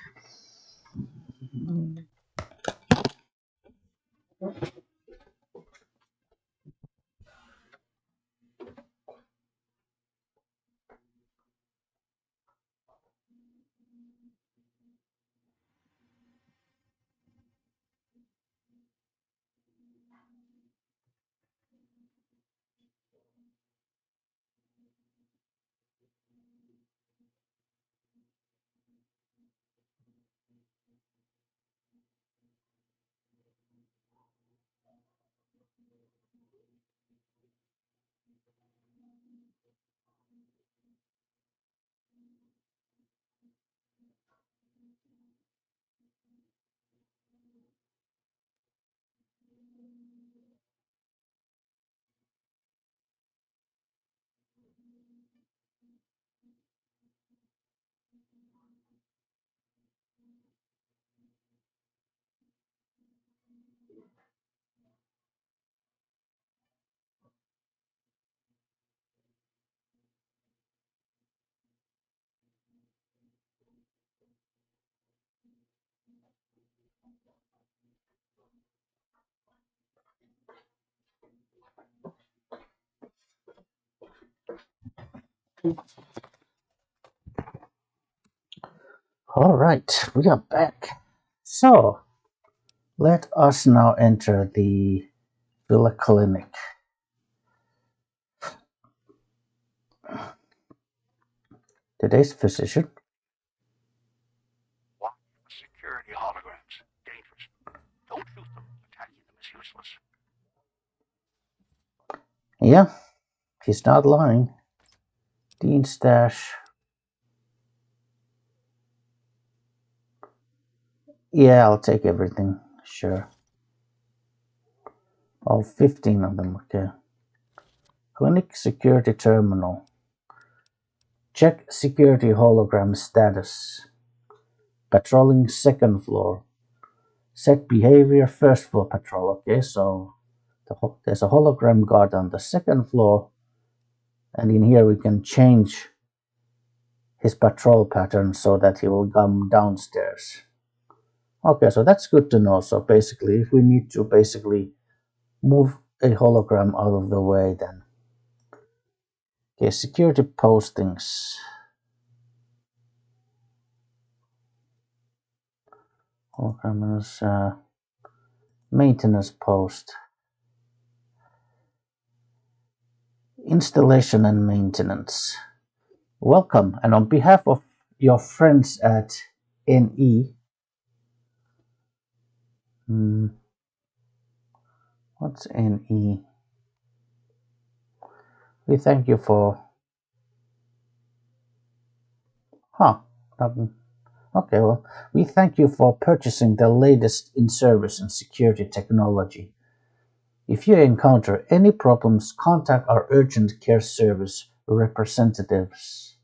All right, we are back. So let us now enter the Villa Clinic. Today's physician.
Watch for security holograms. Dangerous. Don't shoot them. Attacking them is useless.
Yeah, he's not lying. Dean Stash. Yeah, I'll take everything. Sure. All 15 of them, okay. Clinic security terminal. Check security hologram status. Patrolling second floor. Set behavior first floor patrol. Okay, so there's a hologram guard on the second floor, and in here we can change his patrol pattern so that he will come downstairs. Okay, so that's good to know. So basically, if we need to basically move a hologram out of the way, then okay, security postings. Hologram is maintenance post. Installation and maintenance. Welcome, and on behalf of your friends at NE, what's NE? We thank you for. Nothing. Okay, well, we thank you for purchasing the latest in service and security technology. If you encounter any problems, contact our urgent care service representatives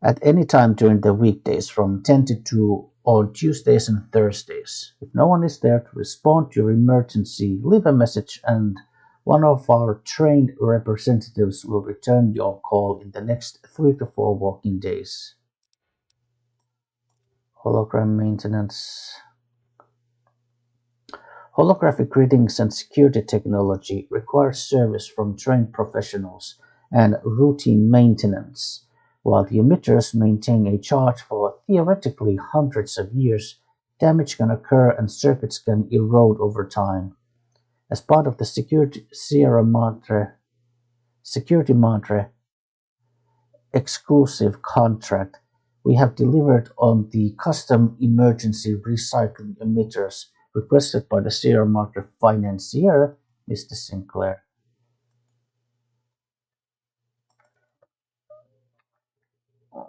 at any time during the weekdays from 10 to 2 on Tuesdays and Thursdays. If no one is there to respond to your emergency, leave a message and one of our trained representatives will return your call in the next 3 to 4 working days. Hologram maintenance. Holographic readings and security technology requires service from trained professionals and routine maintenance. While the emitters maintain a charge for theoretically hundreds of years, damage can occur and circuits can erode over time. As part of the Security Madre exclusive contract, we have delivered on the custom emergency recycling emitters requested by the Sierra Madre financier, Mr. Sinclair.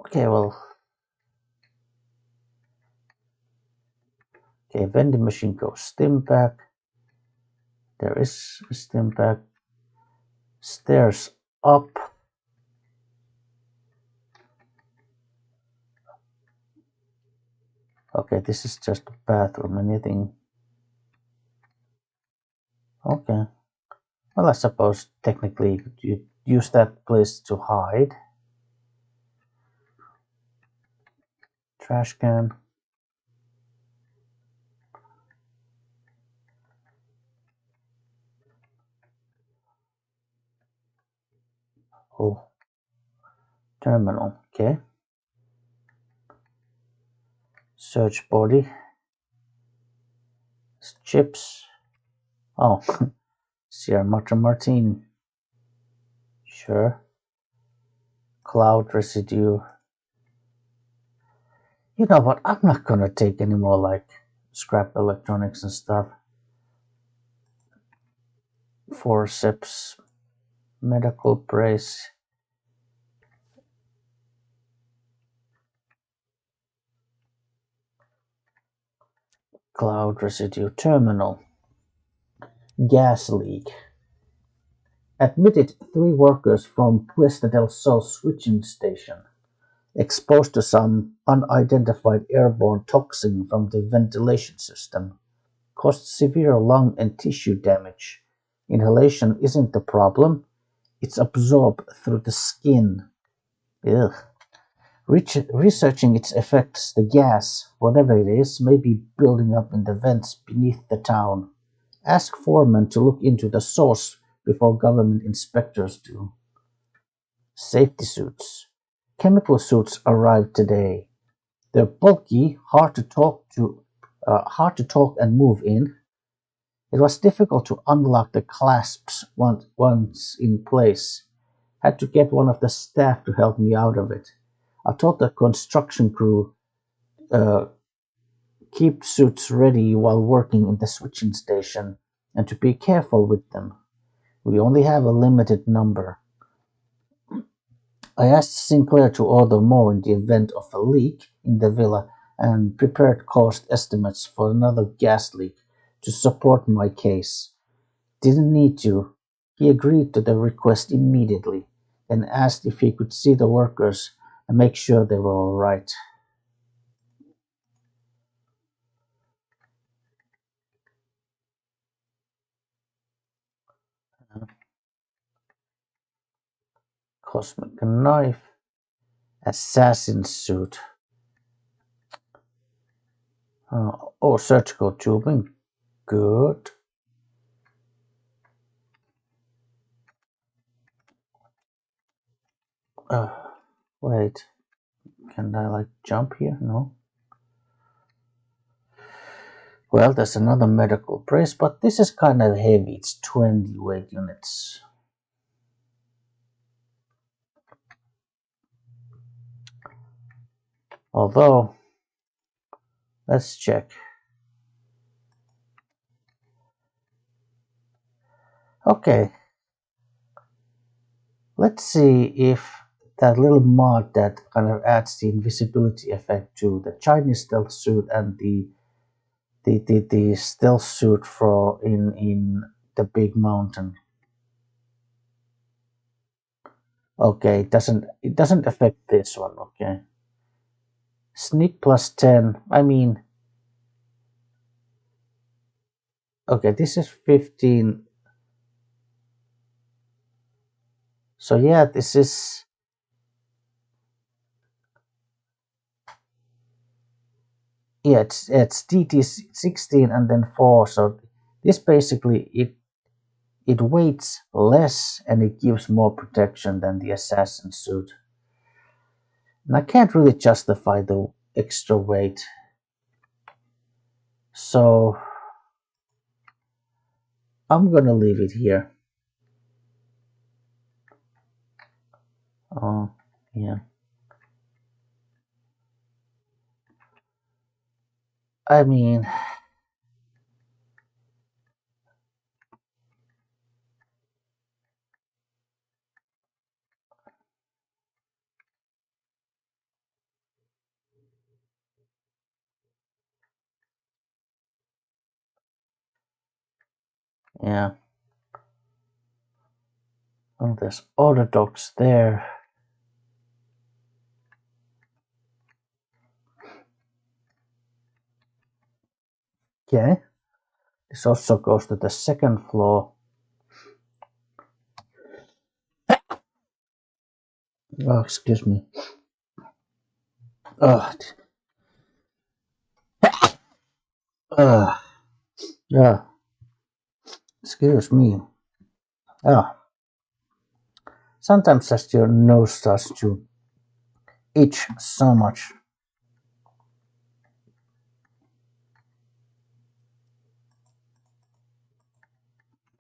Okay, vending machine goes stim back. There is a stim back. Stairs up. Okay, this is just a bathroom. Anything? Okay. Well, I suppose technically you use that place to hide. Trash can. Oh, terminal. Okay. Search body. Chips. Oh, Sierra Madre Martini. Sure. Cloud residue. You know what? I'm not gonna take any more like scrap electronics and stuff. Forceps. Medical brace. Cloud residue terminal. Gas leak. Admitted 3 workers from Puesta del Sol switching station exposed to some unidentified airborne toxin from the ventilation system. Caused severe lung and tissue damage. Inhalation isn't the problem, it's absorbed through the skin. Ugh. Researching its effects, the gas, whatever it is, may be building up in the vents beneath the town. Ask foreman to look into the source before government inspectors do. Safety suits. Chemical suits arrived today. They're bulky, hard to talk and move in. It was difficult to unlock the clasps once in place. Had to get one of the staff to help me out of it. I told the construction crew uh, keep suits ready while working in the switching station and to be careful with them. We only have a limited number. I asked Sinclair to order more in the event of a leak in the villa and prepared cost estimates for another gas leak to support my case. Didn't need to. He agreed to the request immediately, then asked if he could see the workers and make sure they were all right. Cosmic knife, assassin suit. Oh, surgical tubing. Good. Uh, Wait, can I like jump here? No. Well, there's another medical brace, but this is kind of heavy. It's 20 weight units. Although, let's check. Okay, let's see if that little mod that kind of adds the invisibility effect to the Chinese stealth suit and the stealth suit for in the big mountain. Okay, it doesn't affect this one. Okay, sneak plus 10. I mean, okay, this is 15. So yeah, this is yeah, it's DT 16 and then 4. So this basically it weights less and it gives more protection than the assassin suit. And I can't really justify the extra weight. So I'm gonna leave it here. Oh, yeah. I mean, yeah. Oh, there's other dogs there. Okay. This also goes to the second floor. Oh, excuse me. Oh, yeah. Excuse me. Oh. Sometimes just your nose starts to itch so much.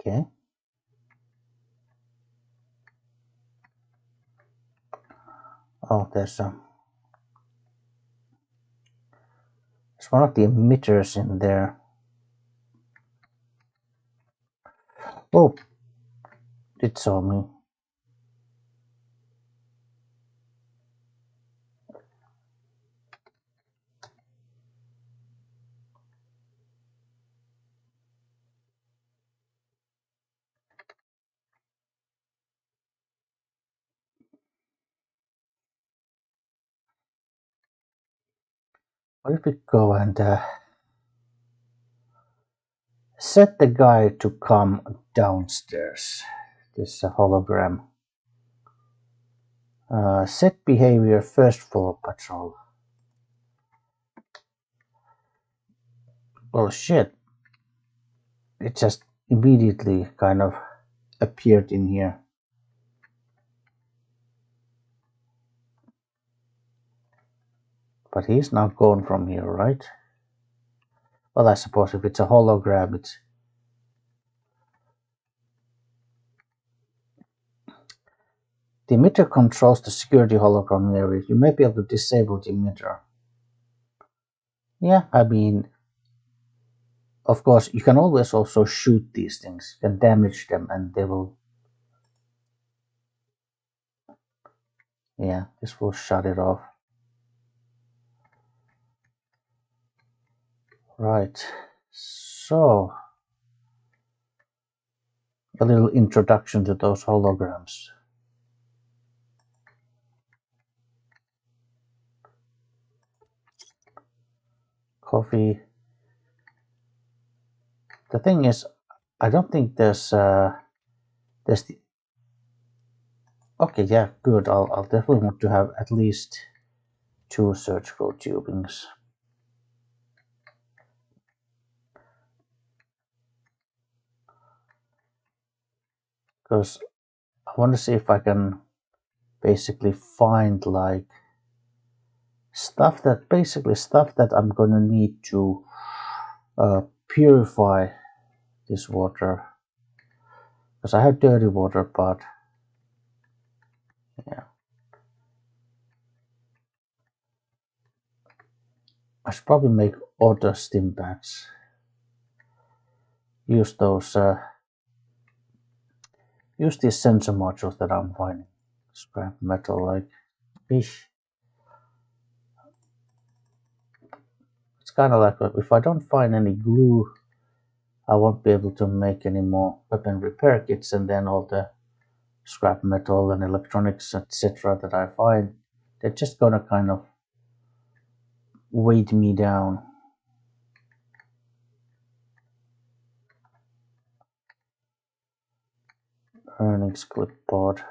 Okay. Oh, there's one of the emitters in there. Oh, it saw me. What if we go and set the guy to come downstairs? This hologram. Set behavior first floor patrol. Well, shit. It just immediately kind of appeared in here. But he's not gone from here, right? Well, I suppose if it's a hologram, it's... The emitter controls the security hologram area. You may be able to disable the emitter. Yeah, I mean... Of course, you can always also shoot these things. You can damage them and they will... Yeah, this will shut it off. Right. So... A little introduction to those holograms. Coffee. The thing is, I don't think there's the... Okay, yeah, good. I'll definitely want to have at least 2 surgical tubings. Because I want to see if I can basically find like stuff that I'm going to need to purify this water. Because I have dirty water, but yeah. I should probably make auto stim packs. Use those, use these sensor modules that I'm finding. Scrap metal, like fish. It's kind of like if I don't find any glue, I won't be able to make any more weapon repair kits, and then all the scrap metal and electronics, etc. that I find, they're just gonna kind of weight me down. Earnings clipboard,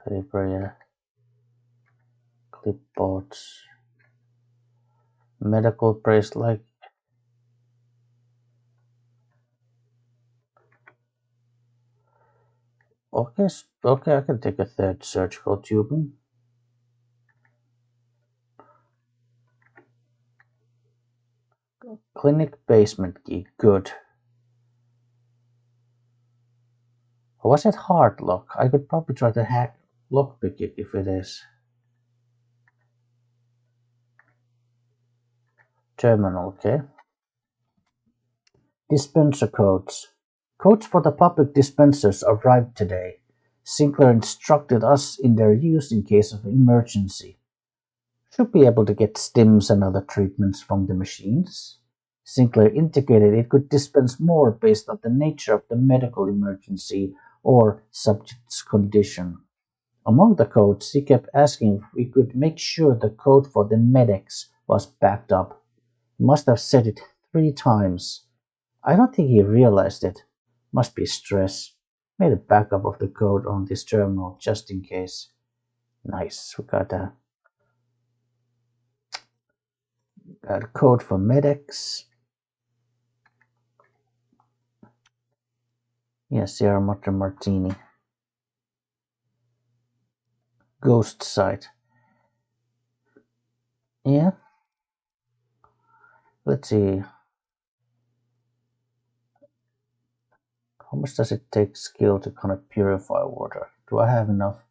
paper, yeah, clipboards, medical bracelet. Okay, I can take a 3rd surgical tubing. Clinic basement key, good. Or was it hard lock? I could probably try to hack lockpick it if it is. Terminal, okay. Dispenser codes. Codes for the public dispensers arrived today. Sinclair instructed us in their use in case of emergency. Should be able to get stims and other treatments from the machines. Sinclair indicated it could dispense more based on the nature of the medical emergency or subject's condition. Among the codes, he kept asking if we could make sure the code for the medics was backed up. He must have said it 3 times. I don't think he realized it. Must be stress. Made a backup of the code on this terminal just in case. Nice. We got a code for Medex. Yes, Sierra Madre Martini. Ghost site. Yeah. Let's see. How much does it take skill to kind of purify water? Do I have enough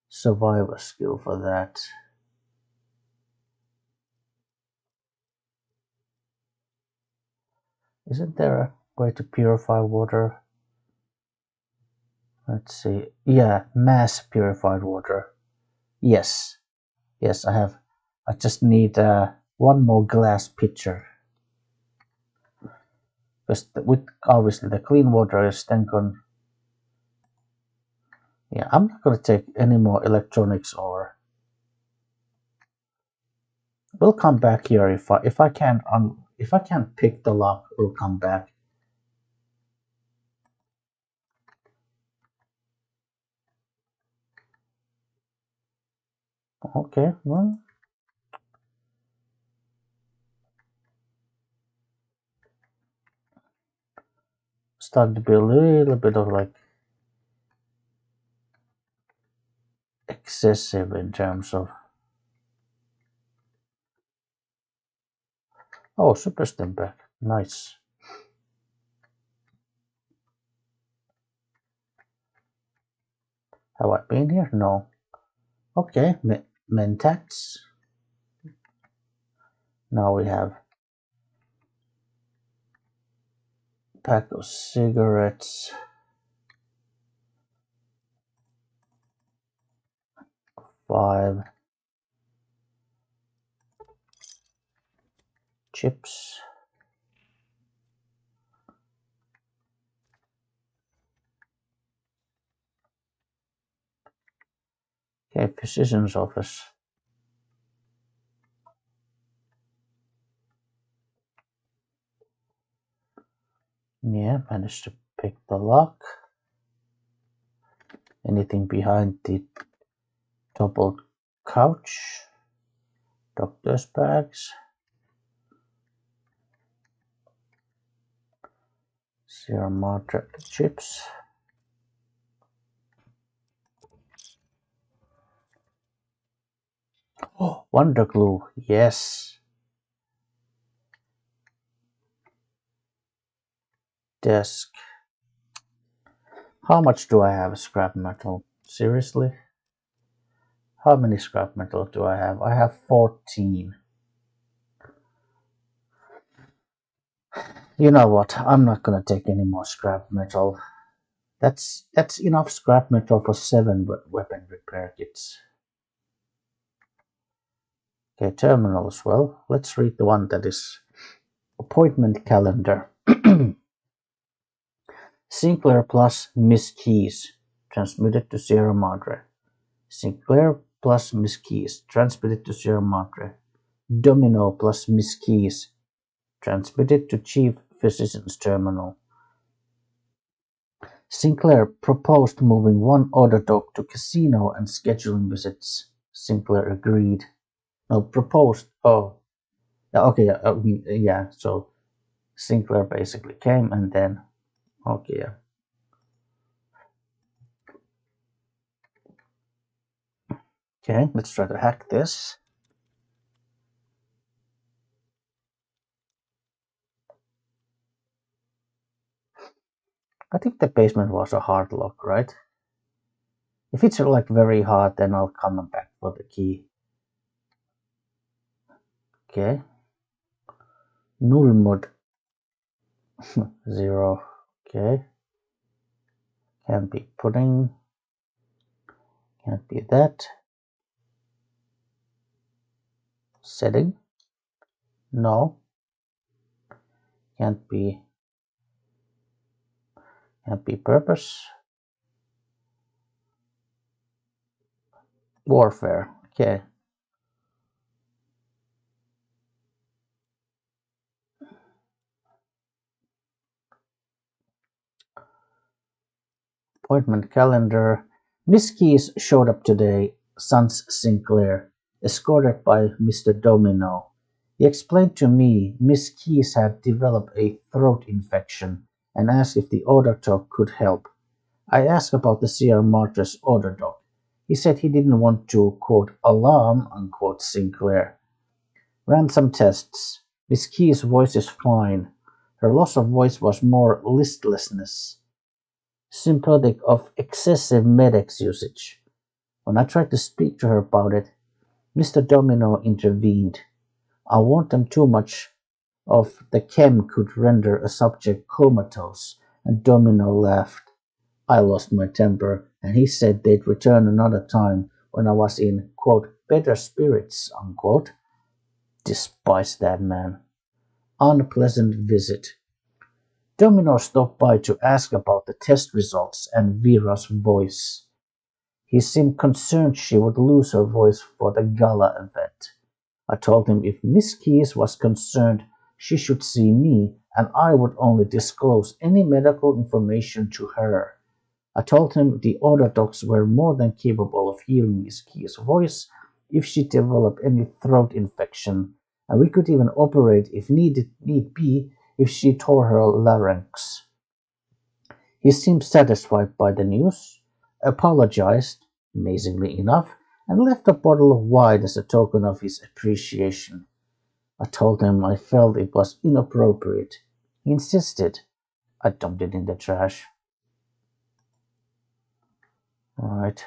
survivor skill for that? Isn't there a way to purify water? Let's see. Yeah, mass purified water. Yes. Yes, I have. I just need one more glass pitcher. Because with obviously the clean water is then gone. Yeah, I'm not gonna take any more electronics or. We'll come back here if I can't pick the lock. We'll come back. Okay, well. Starting to be a little bit of like excessive in terms of. Oh, super stim back. Nice. Have I been here? No. Okay, Mentats. Now we have pack of cigarettes. 5 chips. Okay, physician's office. Yeah, managed to pick the lock. Anything behind the double couch? Doctor's bags. Sierra Madre chips. Oh, wonder glue. Yes. Desk. How much do I have scrap metal? Seriously? How many scrap metal do I have? I have 14. You know what? I'm not gonna take any more scrap metal. That's enough scrap metal for 7 weapon repair kits. Okay, terminal as well. Let's read the one that is appointment calendar. Sinclair plus Miss Keys transmitted to Sierra Madre. Sinclair plus Miss Keys transmitted to Sierra Madre. Domino plus Miss Keys transmitted to Chief Physician's Terminal. Sinclair proposed moving one order dog to casino and scheduling visits. Sinclair agreed. No, proposed. Oh, yeah, okay, yeah. So Sinclair basically came and then, okay, yeah. Okay, let's try to hack this. I think the basement was a hard lock, right? If it's like very hard, then I'll come back for the key. Okay. Null mod 0. Okay. Can't be pudding. Can't be that. Setting. No. Can't be purpose. Warfare. Okay. Appointment calendar. Miss Keys showed up today, Sans Sinclair, escorted by Mr. Domino. He explained to me Miss Keys had developed a throat infection and asked if the order dog could help. I asked about the Sierra Madre's order dog. He said he didn't want to, quote, alarm, unquote, Sinclair. Ran some tests. Miss Keys' voice is fine. Her loss of voice was more listlessness, symptomatic of excessive Medex usage. When I tried to speak to her about it, Mr. Domino intervened. I warned them too much of the chem could render a subject comatose, and Domino laughed. I lost my temper, and he said they'd return another time when I was in, quote, better spirits, unquote. Despise that man. Unpleasant visit. Domino stopped by to ask about the test results and Vera's voice. He seemed concerned she would lose her voice for the gala event. I told him if Miss Keys was concerned, she should see me, and I would only disclose any medical information to her. I told him the order dogs were more than capable of healing Miss Keys' voice if she developed any throat infection, and we could even operate if need be if she tore her larynx. He seemed satisfied by the news, apologized, amazingly enough, and left a bottle of wine as a token of his appreciation. I told him I felt it was inappropriate. He insisted. I dumped it in the trash. Alright.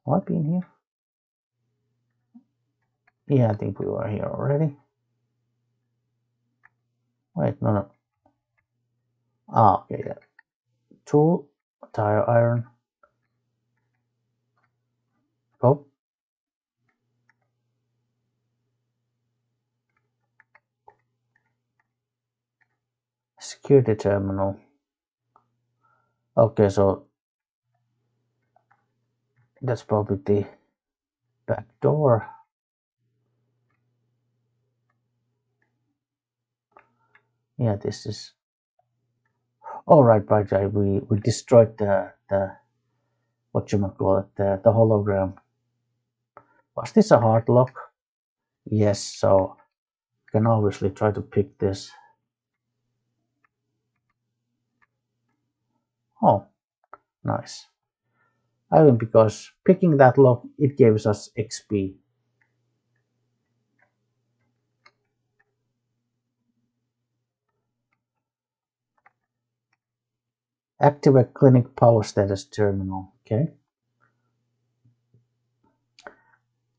Have I been here? Yeah, I think we were here already. Wait, no. Ah, okay, yeah. Tool, tire iron. Oh. Security terminal. Okay, so that's probably the back door. Yeah, this is. Oh, right. We destroyed the whatchamacallit, the hologram. Was this a hard lock? Yes, so you can obviously try to pick this. Oh, nice. I mean, because picking that lock, it gives us XP. Activate clinic power status terminal. Okay.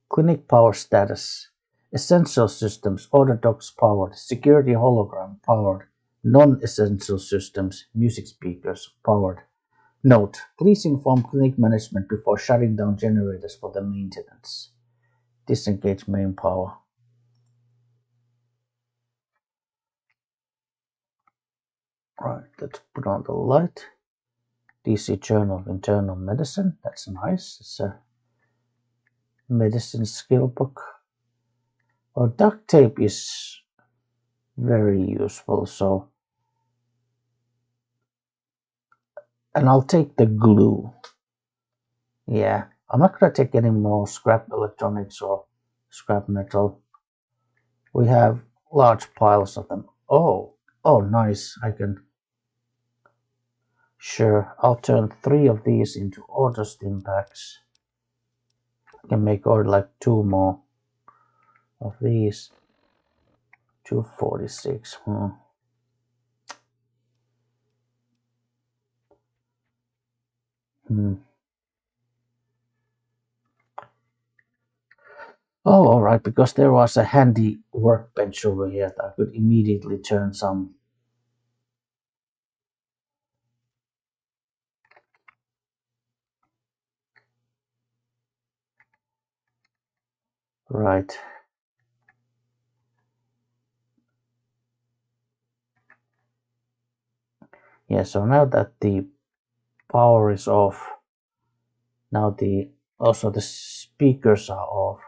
Clinic power status. Essential systems, order docs powered, security hologram powered, non-essential systems, music speakers powered. Note: please inform clinic management before shutting down generators for the maintenance. Disengage main power. Right, let's put on the light. DC Journal of Internal Medicine, that's nice. It's a medicine skill book. Well, duct tape is very useful, so. And I'll take the glue. Yeah, I'm not gonna take any more scrap electronics or scrap metal. We have large piles of them. Oh, nice. I can. Sure, I'll turn 3 of these into auto stim packs. I can make or like 2 more of these. 246. Oh, alright, because there was a handy workbench over here that I could immediately turn some. Right. Yeah, so now that the power is off, now also the speakers are off.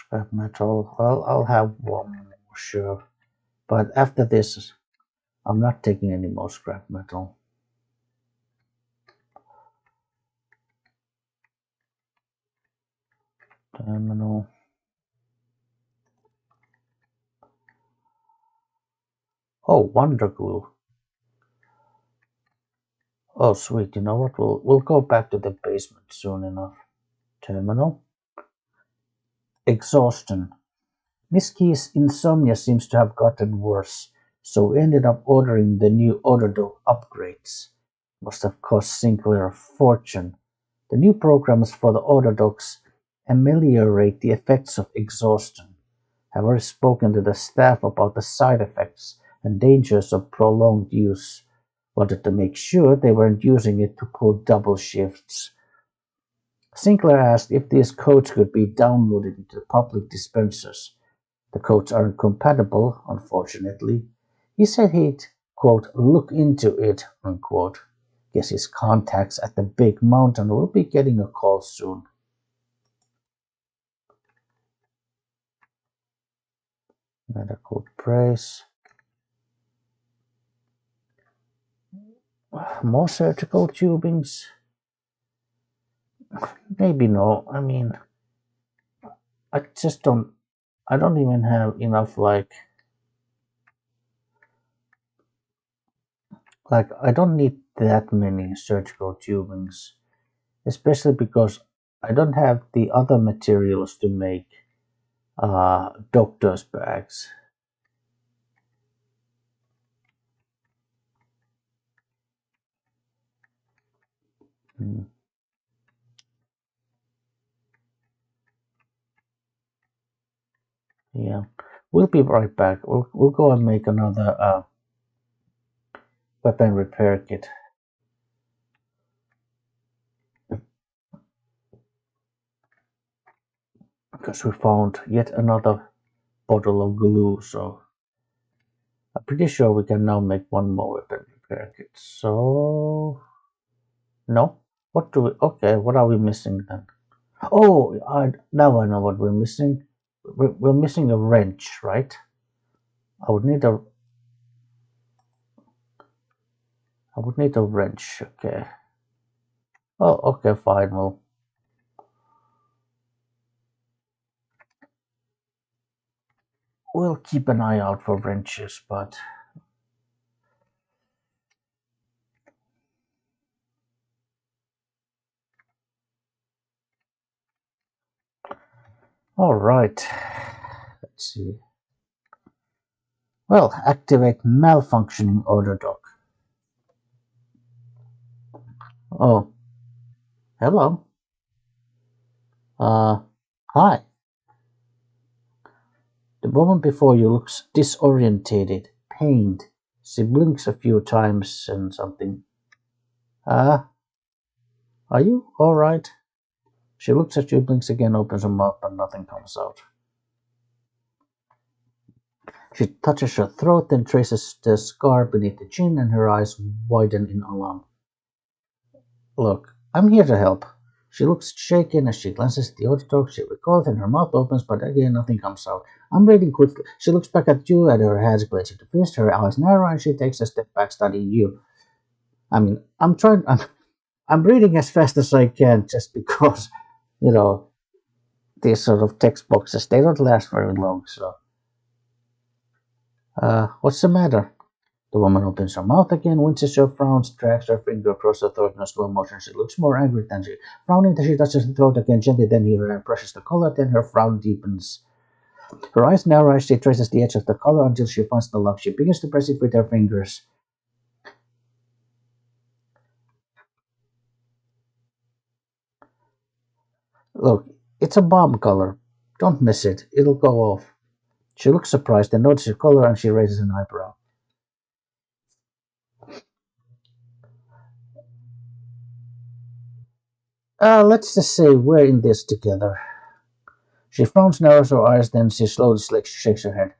Scrap metal. Well, I'll have one more, sure. But after this, I'm not taking any more scrap metal. Terminal. Oh, wonder glue. Oh, sweet. You know what? We'll go back to the basement soon enough. Terminal. Exhaustion. Miss Key's insomnia seems to have gotten worse, so we ended up ordering the new Autodoc upgrades. Must have cost Sinclair a fortune. The new programs for the Autodocs ameliorate the effects of exhaustion. I've already spoken to the staff about the side effects and dangers of prolonged use. Wanted to make sure they weren't using it to pull double shifts. Sinclair asked if these codes could be downloaded into the public dispensers. The codes aren't compatible, unfortunately. He said he'd, quote, look into it, unquote. Guess his contacts at the big mountain will be getting a call soon. Medical brace. More surgical tubings? Maybe no. I mean, I don't even have enough like I don't need that many surgical tubings, especially because I don't have the other materials to make doctor's bags. Hmm. Yeah, we'll be right back. We'll go and make another weapon repair kit. Because we found yet another bottle of glue, so I'm pretty sure we can now make one more weapon repair kit. So no, okay, what are we missing then? Oh, now I know what we're missing. We're missing a wrench, right? I would need a wrench. Okay. Oh, okay, fine. We'll keep an eye out for wrenches, but all right. Let's see. Well, activate malfunctioning Autodoc. Oh, hello. Uh, hi. The woman before you looks disorientated, pained. She blinks a few times and something. Ah, are you all right? She looks at you, blinks again, opens her mouth, but nothing comes out. She touches her throat, then traces the scar beneath the chin, and her eyes widen in alarm. Look, I'm here to help. She looks shaken as she glances at the Autodoc. She recalls, and her mouth opens, but again nothing comes out. I'm reading quickly. She looks back at you, and her hands glazing to fist. Her eyes narrow, and she takes a step back, studying you. I mean, I'm reading as fast as I can, just because, you know, these sort of text boxes, they don't last very long. So, what's the matter? The woman opens her mouth again, winces her frowns, drags her finger across her throat in a slow motion. She looks more angry than she. Frowning, she touches the throat again gently, then her hand brushes the collar, then her frown deepens. Her eyes narrow as she traces the edge of the collar until she finds the lock. She begins to press it with her fingers. Look, it's a bomb collar. Don't miss it. It'll go off. She looks surprised and notices the collar, and she raises an eyebrow. Let's just say we're in this together. She frowns, narrows her eyes, then she slowly shakes her head.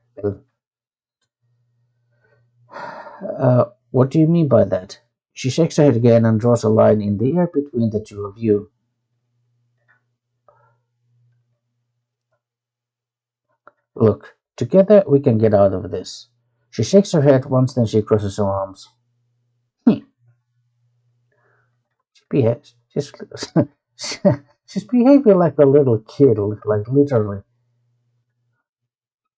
What do you mean by that? She shakes her head again and draws a line in the air between the two of you. Look, together we can get out of this. She shakes her head once, then she crosses her arms. She's, she's behaving like a little kid, like literally.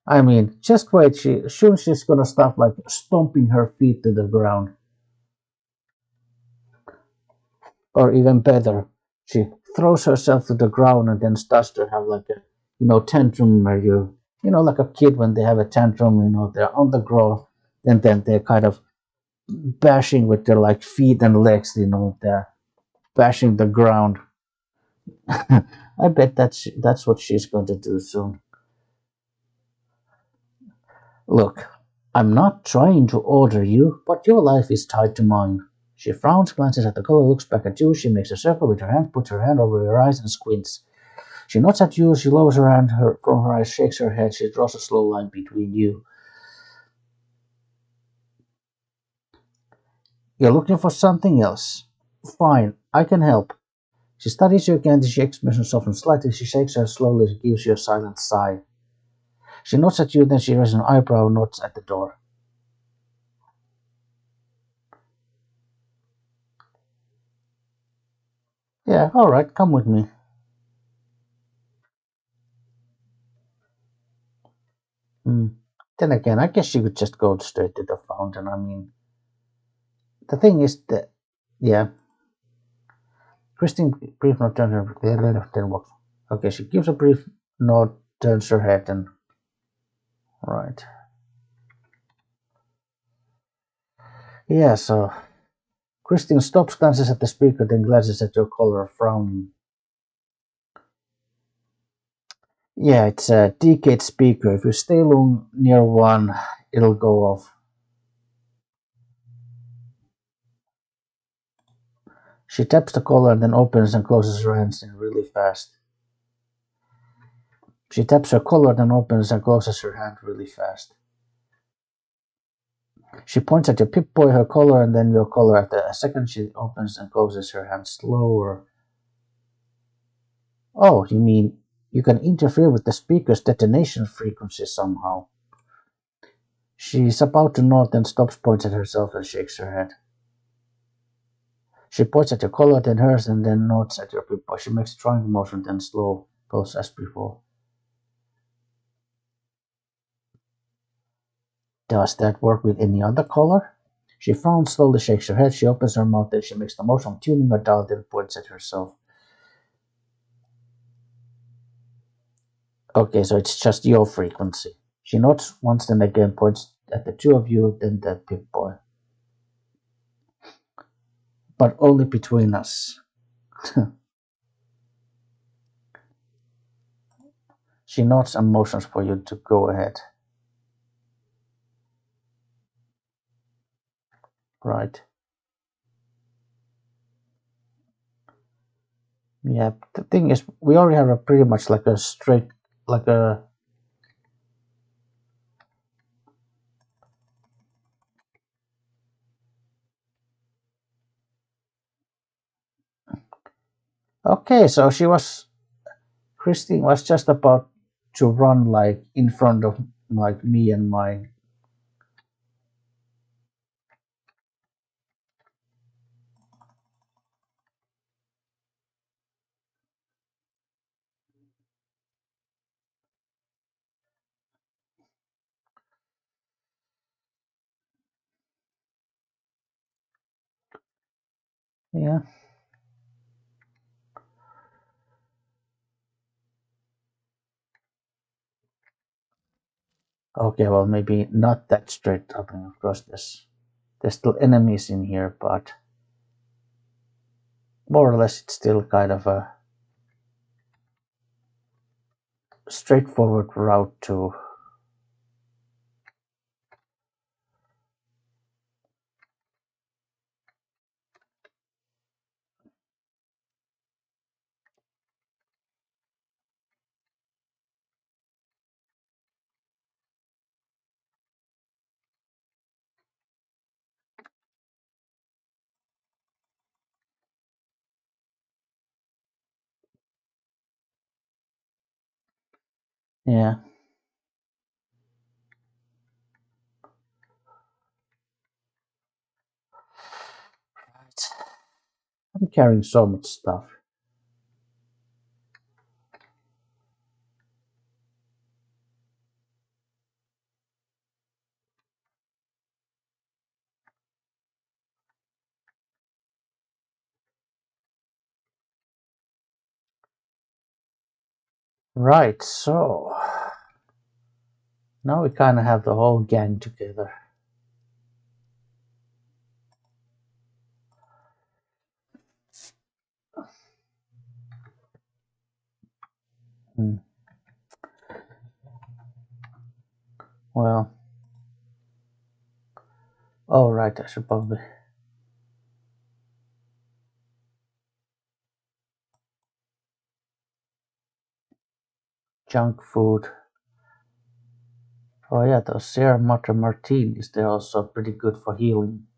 I mean, just wait. Soon she's gonna start like stomping her feet to the ground, or even better, she throws herself to the ground and then starts to have like a tantrum where like a kid when they have a tantrum. They're on the ground, and then they're kind of bashing with their like feet and legs. They're bashing the ground. I bet that's what she's going to do soon. Look, I'm not trying to order you, but your life is tied to mine. She frowns, glances at the color, looks back at you. She makes a circle with her hand, puts her hand over her eyes, and squints. She nods at you. She lowers her hand from her eyes, shakes her head. She draws a slow line between you. You're looking for something else. Fine, I can help. She studies you again. She expression softens slightly. She shakes her slowly. She gives you a silent sigh. She nods at you, then she raises an eyebrow, nods at the door. Yeah, all right, come with me. Hmm. Then again, I guess she could just go straight to the fountain. I mean, the thing is that, yeah, Christine brief nod turns her then walks. Okay, she gives a brief nod, turns her head, and right. Yeah, so Christine stops, glances at the speaker, then glances at your collar, frowning. Yeah, it's a decade speaker. If you stay long near one, it'll go off. She taps the collar and then opens and closes her hands in really fast. She taps her collar, then opens and closes her hand really fast. She points at your Pip-Boy, her collar, and then your collar. After a second, she opens and closes her hand slower. Oh, you mean you can interfere with the speaker's detonation frequency somehow? She's about to nod, then stops, points at herself, and shakes her head. She points at your collar, then hers, and then nods at your Pip-Boy. She makes a triangle motion, then slow pulse as before. Does that work with any other color? She frowns, slowly shakes her head. She opens her mouth, then she makes the motion of tuning her dial, then points at herself. Okay, so it's just your frequency. She nods once, then again points at the two of you, then the Pip-Boy. But only between us. She nods and motions for you to go ahead. Right. Yeah, the thing is, we already have a pretty much like a straight, like a... Okay, so Christine was just about to run like in front of like me and mine. Yeah. Okay, well, maybe not that straight up. And of course, there's still enemies in here, but more or less, it's still kind of a straightforward route to... Yeah. I'm carrying so much stuff. Right, so now we kind of have the whole gang together. Well, oh right, I should probably. Junk food. Oh yeah, those Sierra Madre martinis, they're also pretty good for healing.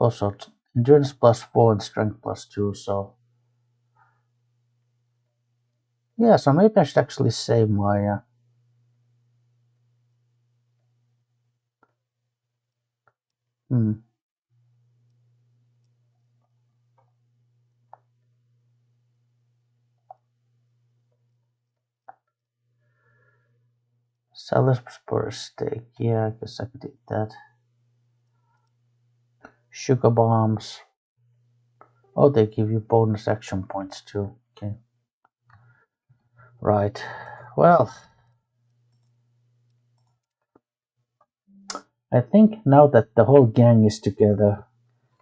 Also, endurance +4 and strength +2, so. Yeah, so maybe I should actually save my. Salisbury steak, yeah, I guess I could eat that. Sugar bombs. Oh, they give you bonus action points too. Okay. Right. Well, I think now that the whole gang is together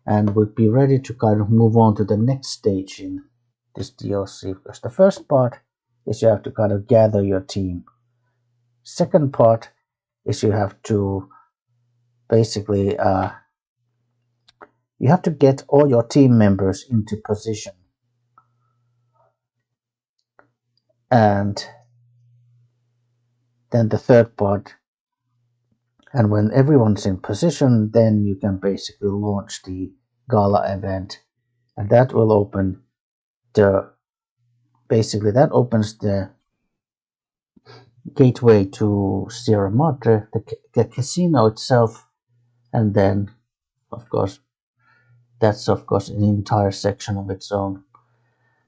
and would be ready to kind of move on to the next stage in this DLC, because the first part is you have to kind of gather your team. Second part is you have to basically you have to get all your team members into position. And then the third part, and when everyone's in position, then you can basically launch the gala event, and that will open that opens the gateway to Sierra Madre, the casino itself, and then of course that's of course an entire section of its own.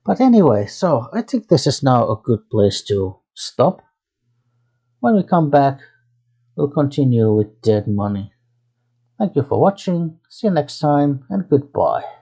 But anyway, so I think this is now a good place to stop. When we come back, we'll continue with Dead Money. Thank you for watching, see you next time, and goodbye.